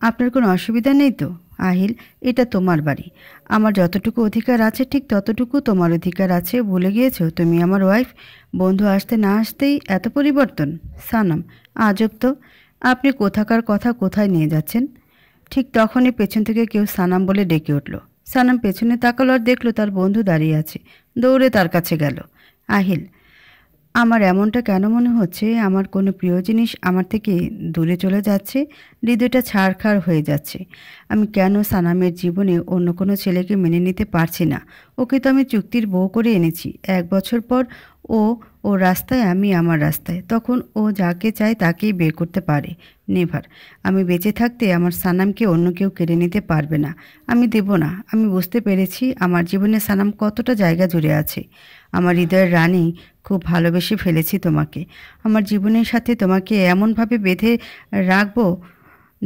আপনার কোনো অসুবিধা নেই তো? আহিল, এটা তোমার বাড়ি। আমার যতটুকু অধিকার আছে ঠিক ততটুকু তোমার অধিকার আছে। ভুলে গিয়েছো তুমি আমার ওয়াইফ? বন্ধু আসতে না আসতেই এত পরিবর্তন? সানাম, আজব তো, আপনি কোথাকার কথা কোথায় নিয়ে যাচ্ছেন? ঠিক তখনই পেছন থেকে কেউ সানাম বলে ডেকে উঠল। সানাম পেছনে তাকালো আর দেখলো তার বন্ধু দাঁড়িয়ে আছে। দৌড়ে তার কাছে গেল। আহিল, আমার এমনটা কেন মনে হচ্ছে? আমার কোনো প্রিয় জিনিস আমার থেকে দূরে চলে যাচ্ছে। হৃদয়টা ছাড়খাড় হয়ে যাচ্ছে। আমি কেন সানামের জীবনে অন্য কোনো ছেলেকে মেনে নিতে পারছি না? ওকে তো আমি চুক্তির বউ করে এনেছি। 1 বছর পর ও ওর রাস্তায়, আমি আমার রাস্তায়। তখন ও যাকে চায় তাকেই বের করতে পারে। নেভার। আমি বেঁচে থাকতে আমার সানামকে অন্য কেউ কেড়ে নিতে পারবে না। আমি দেব না। আমি বুঝতে পেরেছি আমার জীবনে সানাম কতটা জায়গা জুড়ে আছে। আমার হৃদয়ের রানী, খুব ভালোবেসে ফেলেছি তোমাকে। আমার জীবনের সাথে তোমাকে এমনভাবে বেঁধে রাখবো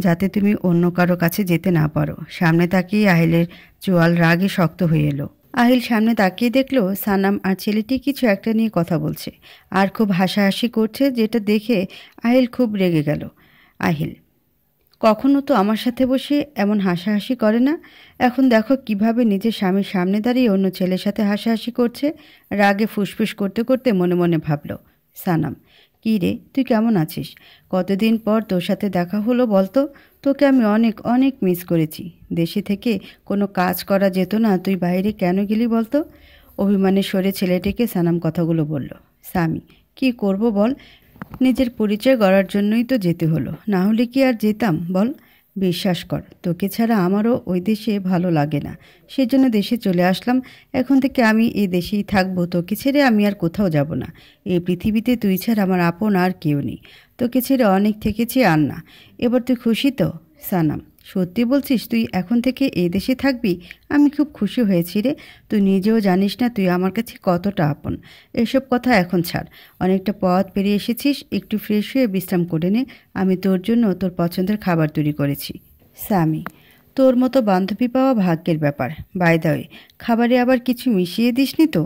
যাতে তুমি অন্য কারো কাছে যেতে না পারো। সামনে তাকিয়ে আহিলের চোয়াল রাগে শক্ত হয়ে এলো। আহিল সামনে তাকিয়ে দেখলো সানাম আর ছেলেটি কিছু একটা নিয়ে কথা বলছে আর খুব হাসাহাসি করছে, যেটা দেখে আহিল খুব রেগে গেল। আহিল, কখনো তো আমার সাথে বসে এমন হাসাহাসি করে না, এখন দেখো কিভাবে নিজের স্বামীর সামনে দাঁড়িয়ে অন্য ছেলের সাথে হাসাহাসি করছে। রাগে ফুসফুস করতে করতে মনে মনে ভাবল। সানাম, কী রে, তুই কেমন আছিস? কতদিন পর তোর সাথে দেখা হলো বলতো? তোকে আমি অনেক অনেক মিস করেছি। দেশে থেকে কোনো কাজ করা যেত না, তুই বাইরে কেন গেলি বলতো? অভিমানের স্বরে ছেলেটিকে সানাম কথাগুলো বলল। স্বামী, কি করব বল, নিজের পরিচয় গড়ার জন্যই তো যেতে হলো, না হলে কি আর যেতাম বল? বিশ্বাস কর, তোকে ছাড়া আমারও ওই দেশে ভালো লাগে না, সেজন্য দেশে চলে আসলাম। এখন থেকে আমি এই দেশেই থাকবো, তোকে ছেড়ে আমি আর কোথাও যাব না। এই পৃথিবীতে তুই ছাড়া আমার আপন আর কেউ নেই। তোকে ছেড়ে অনেক থেকেছি, আর না। এবার তুই খুশি তো? সানাম, সত্যি বলছিস তুই এখন থেকে এই দেশে থাকবি? আমি খুব খুশি হয়েছি রে। তুই নিজেও জানিস না তুই আমার কাছে কতটা আপন। এসব কথা এখন ছাড়, অনেকটা পথ পেরিয়ে এসেছিস, একটু ফ্রেশ হয়ে বিশ্রাম করে নে। আমি তোর জন্য তোর পছন্দের খাবার তৈরি করেছি। স্বামী, তোর মতো বান্ধবী পাওয়া ভাগ্যের ব্যাপার। বাই দ্য ওয়ে, খাবারে আবার কিছু মিশিয়ে দিসনি তো?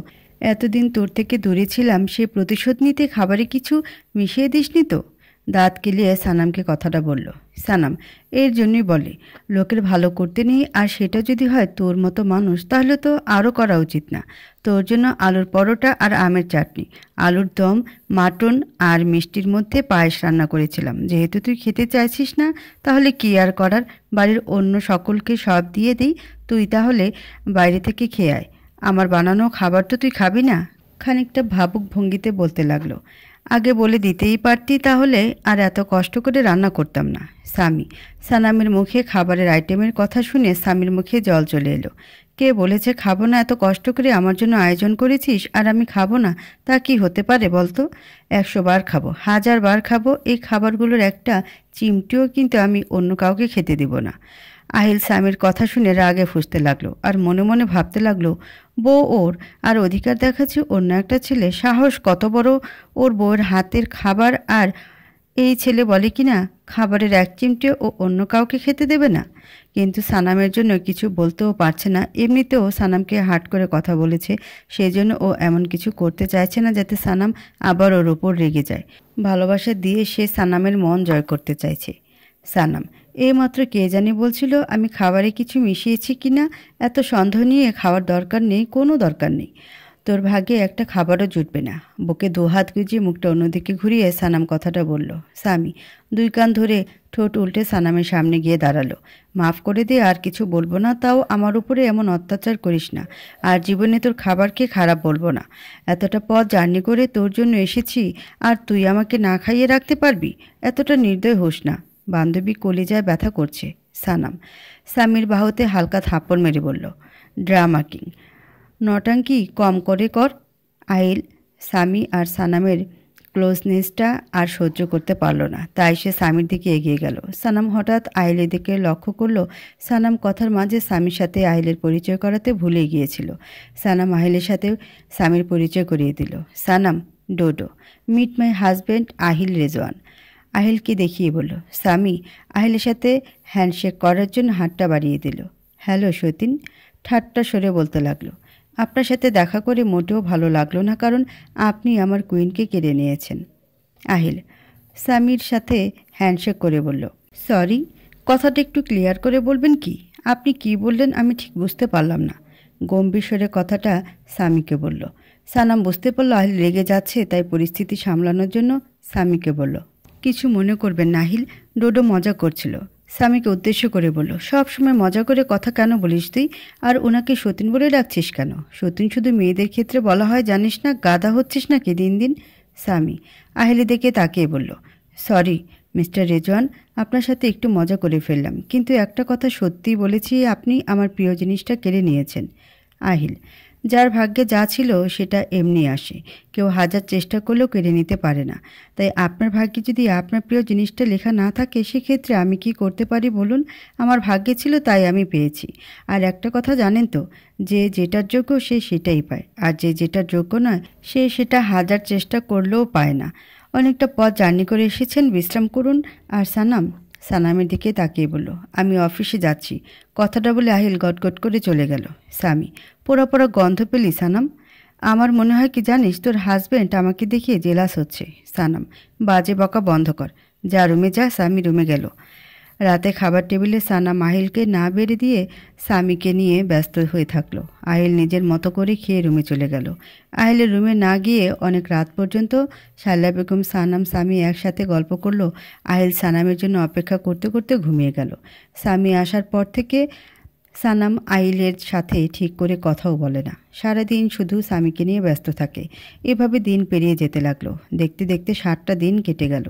এতদিন তোর থেকে দূরে ছিলাম, সে প্রতিশোধ নিতে খাবারে কিছু মিশিয়ে দিসনি তো? দাঁত কেলিয়ে সানামকে কথাটা বলল। সানাম, এর জন্যই বলে লোকের ভালো করতে নেই, আর সেটা যদি হয় তোর মতো মানুষ, তাহলে তো আরও করা উচিত না। তোর জন্য আলুর পরোটা আর আমের চাটনি, আলুর দম, মাটন আর মিষ্টির মধ্যে পায়েস রান্না করেছিলাম। যেহেতু তুই খেতে চাইছিস না, তাহলে কি আর করার, বাড়ির অন্য সকলকে সব দিয়ে দিই, তুই তাহলে বাইরে থেকে খেয়ে আয়। আমার বানানো খাবার তো তুই খাবি না? খানিকটা ভাবুক ভঙ্গিতে বলতে লাগলো। আগে বলে দিতেই পারতি, তাহলে আর এত কষ্ট করে রান্না করতাম না। স্বামী, সানামের মুখে খাবারের আইটেমের কথা শুনে স্বামীর মুখে জল চলে এলো। কে বলেছে খাবো না? এত কষ্ট করে আমার জন্য আয়োজন করেছিস আর আমি খাবো না? তা কি হতে পারে বলতো? 100 বার খাবো, 1000 বার খাবো, এই খাবারগুলোর একটা চিমটিও কিন্তু আমি অন্য কাউকে খেতে দিব না। আহিল স্বামীর কথা শুনে রাগে ফুঁসতে লাগলো আর মনে মনে ভাবতে লাগলো, বউ ওর আর অধিকার দেখাচ্ছে অন্য একটা ছেলে, সাহস কত বড় ওর বউয়ের হাতের খাবার, আর এই ছেলে বলে কি না খাবারের এক চিমটেও ও অন্য কাউকে খেতে দেবে না। কিন্তু সানামের জন্য কিছু বলতেও পারছে না, এমনিতেও সানামকে হাট করে কথা বলেছে, সেই জন্য ও এমন কিছু করতে চাইছে না যাতে সানাম আবার ওর ওপর রেগে যায়। ভালোবাসা দিয়ে সে সানামের মন জয় করতে চাইছে। সানাম, এইমাত্র কে জানি বলছিল আমি খাবারে কিছু মিশিয়েছি কিনা। এত সন্দেহ নিয়ে খাওয়ার দরকার নেই, কোনো দরকার নেই। তোর ভাগ্যে একটা খাবারও জুটবে না। বুকে দুহাত গুজিয়ে মুখটা অন্যদিকে ঘুরিয়ে সানাম কথাটা বলল। স্বামী 2 কান ধরে ঠোঁট উল্টে সানামের সামনে গিয়ে দাঁড়ালো। মাফ করে দে, আর কিছু বলবো না, তাও আমার উপরে এমন অত্যাচার করিস না। আর জীবনে তোর খাবারকে খারাপ বলবো না। এতটা পথ জার্নি করে তোর জন্য এসেছি, আর তুই আমাকে না খাইয়ে রাখতে পারবি? এতটা নির্দয় হোস না। বান্ধবী কলিজায় ব্যথা করছে। সানাম স্বামীর বাহুতে হালকা থাপ্পড় মেরে বলল। ড্রামা কিং, নটাঙ্কি কম করে কর। আহিল স্বামী আর সানামের ক্লোজনেসটা আর সহ্য করতে পারল না, তাই সে স্বামীর দিকে এগিয়ে গেল। সানাম হঠাৎ আহিলের দিকে লক্ষ্য করলো। সানাম কথার মাঝে স্বামীর সাথে আহিলের পরিচয় করাতে ভুলে গিয়েছিল। সানাম আহিলের সাথে স্বামীর পরিচয় করিয়ে দিল। Sanam, Dodo, meet my husband Ahil Rezwan. আহিলকে দেখিয়ে বলল। স্বামী আহিলের সাথে হ্যান্ডশেক করার জন্য হাতটা বাড়িয়ে দিল। হ্যালো সতীন, ঠাট্টা সরে বলতে লাগলো। আপনার সাথে দেখা করে মোটেও ভালো লাগলো না, কারণ আপনি আমার কুইনকে কেড়ে নিয়েছেন। আহিল স্বামীর সাথে হ্যান্ডশেক করে বলল। সরি, কথাটা একটু ক্লিয়ার করে বলবেন কি? আপনি কি বললেন আমি ঠিক বুঝতে পারলাম না। গম্ভীর স্বরে কথাটা স্বামীকে বলল। সানাম বুঝতে পারল আহিল রেগে যাচ্ছে, তাই পরিস্থিতি সামলানোর জন্য স্বামীকে বলল। কিছু মনে করবেন না আহিল, ডোডো মজা করছিল। স্বামীকে উদ্দেশ্য করে বলল। সব সময় মজা করে কথা কেন বলিস তুই? আর ওনাকে সতীন বলে ডাকছিস কেন? সতীন শুধু মেয়েদের ক্ষেত্রে বলা হয়, জানিস না? গাধা হচ্ছিস নাকি দিন দিন? স্বামী আহিলের দিকে তাকিয়ে বলল। সরি মিস্টার রেজওয়ান, আপনার সাথে একটু মজা করে ফেললাম, কিন্তু একটা কথা সত্যিই বলেছি, আপনি আমার প্রিয় জিনিসটা কেড়ে নিয়েছেন। আহিল যার ভাগ্যে যা ছিল সেটা এমনি আসে, কেউ 1000 চেষ্টা করলেও কেড়ে নিতে পারে না। তাই আপনার ভাগ্যে যদি আপনার প্রিয় জিনিসটা লেখা না থাকে, সেক্ষেত্রে আমি কি করতে পারি বলুন? আমার ভাগ্যে ছিল তাই আমি পেয়েছি। আর একটা কথা জানেন তো, যে যেটার যোগ্য সে সেটাই পায়, আর যে যেটার যোগ্য নয় সে সেটা 1000 চেষ্টা করলেও পায় না। অনেকটা পথ জার্নি করে এসেছেন, বিশ্রাম করুন। আর সানাম, সানামের দিকে তাকিয়ে বলল, আমি অফিসে যাচ্ছি। কথাটা বলে আহিল গটগট করে চলে গেল। স্বামী, পোড়া পোড়া গন্ধ পেলি সানাম? আমার মনে হয় কি জানিস, তোর হাজব্যান্ড আমাকে দেখিয়ে জেলাস হচ্ছে। সানাম, বাজে বকা বন্ধ কর, যা রুমে যা। স্বামী রুমে গেল। রাতে খাবার টেবিলে সানাম আহিলকে না বেড়ে দিয়ে স্বামীকে নিয়ে ব্যস্ত হয়ে থাকলো। আহিল নিজের মতো করে খেয়ে রুমে চলে গেল। আহিলের রুমে না গিয়ে অনেক রাত পর্যন্ত শায়লা বেগম সানাম স্বামী একসাথে গল্প করলো। আহিল সানামের জন্য অপেক্ষা করতে করতে ঘুমিয়ে গেল। স্বামী আসার পর থেকে সানাম আহিলের সাথে ঠিক করে কথাও বলে না। সারাদিন শুধু স্বামীকে নিয়ে ব্যস্ত থাকে। এভাবে দিন পেরিয়ে যেতে লাগলো। দেখতে দেখতে 7টা দিন কেটে গেল।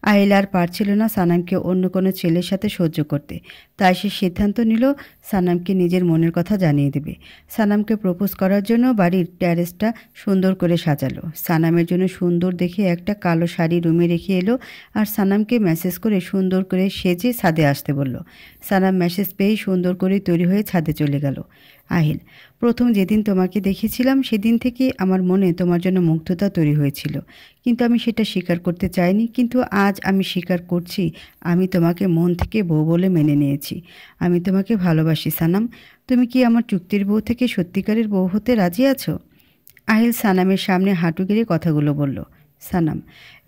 আহিল আর পারছিল না সানামকে অন্য কোনো ছেলের সাথে সহ্য করতে। তাই সে সিদ্ধান্ত নিল সানামকে নিজের মনের কথা জানিয়ে দেবে। সানামকে প্রপোজ করার জন্য বাড়ির ট্যারেসটা সুন্দর করে সাজালো। সানামের জন্য সুন্দর দেখে একটা কালো শাড়ি রুমে রেখে এলো আর সানামকে মেসেজ করে সুন্দর করে সেজে ছাদে আসতে বলল। সানাম মেসেজ পেয়েই সুন্দর করে তৈরি হয়ে ছাদে চলে গেল। আহিল, প্রথম যেদিন তোমাকে দেখেছিলাম সেদিন থেকে আমার মনে তোমার জন্য মুগ্ধতা তৈরি হয়েছিল, কিন্তু আমি সেটা স্বীকার করতে চাইনি। কিন্তু আজ আমি স্বীকার করছি, আমি তোমাকে মন থেকে বউ বলে মেনে নিয়েছি। আমি তোমাকে ভালোবাসি সানাম। তুমি কি আমার চুক্তির বউ থেকে সত্যিকারের বউ হতে রাজি আছো? আহিল সানামের সামনে হাঁটু গেড়ে কথাগুলো বলল। সানাম,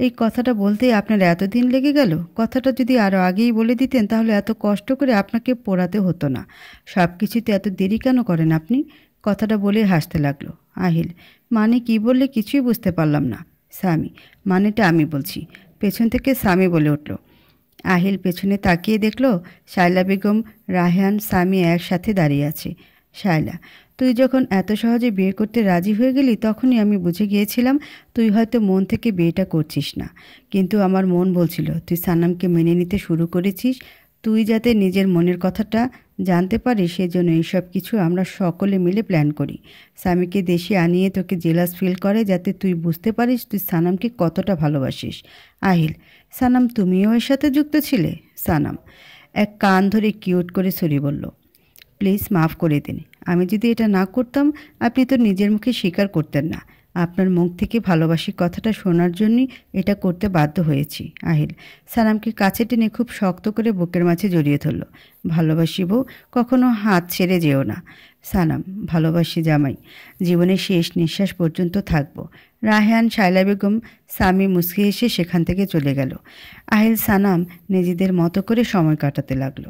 এই কথাটা বলতেই আপনার এতদিন লেগে গেল? কথাটা যদি আরও আগেই বলে দিতেন তাহলে এত কষ্ট করে আপনাকে পোড়াতে হতো না। সব কিছুতে এত দেরি কেন করেন আপনি? কথাটা বলে হাসতে লাগলো। আহিল, মানে কি বললে কিছুই বুঝতে পারলাম না। স্বামী, মানেটা আমি বলছি। পেছন থেকে স্বামী বলে উঠল। আহিল পেছনে তাকিয়ে দেখল শায়লা বেগম, রায়হান, স্বামী একসাথে দাঁড়িয়ে আছে। শায়লা, তুই যখন এত সহজে বিয়ে করতে রাজি হয়ে গেলি তখনই আমি বুঝে গিয়েছিলাম তুই হয়তো মন থেকে বিয়েটা করছিস না। কিন্তু আমার মন বলছিল তুই সানামকে মেনে নিতে শুরু করেছিস। তুই যাতে নিজের মনের কথাটা জানতে পারিস সেজন্য এইসব কিছু আমরা সকলে মিলে প্ল্যান করি। স্বামীকে দেশে আনিয়ে তোকে জেলাস ফিল করে যাতে তুই বুঝতে পারিস তুই সানামকে কতটা ভালোবাসিস। আহিল, সানাম তুমিও এর সাথে যুক্ত ছিলে? সানাম এক কান ধরে কিউট করে সরি বলল, প্লিজ মাফ করে দিন। আমি যদি এটা না করতাম আপনি তো নিজের মুখে স্বীকার করতেন না। আপনার মুখ থেকে ভালোবাসি কথাটা শোনার জন্যই এটা করতে বাধ্য হয়েছি। আহিল সানামকে কাছে টেনে খুব শক্ত করে বুকের মাঝে জড়িয়ে ধরল। ভালোবাসি বউ, কখনো হাত ছেড়ে যেও না। সানাম, ভালোবাসি জামাই, জীবনের শেষ নিঃশ্বাস পর্যন্ত থাকব। রায়হান, শায়লা বেগম, স্বামী মুচকি এসে সেখান থেকে চলে গেল। আহিল সানাম নিজেদের মতো করে সময় কাটাতে লাগলো।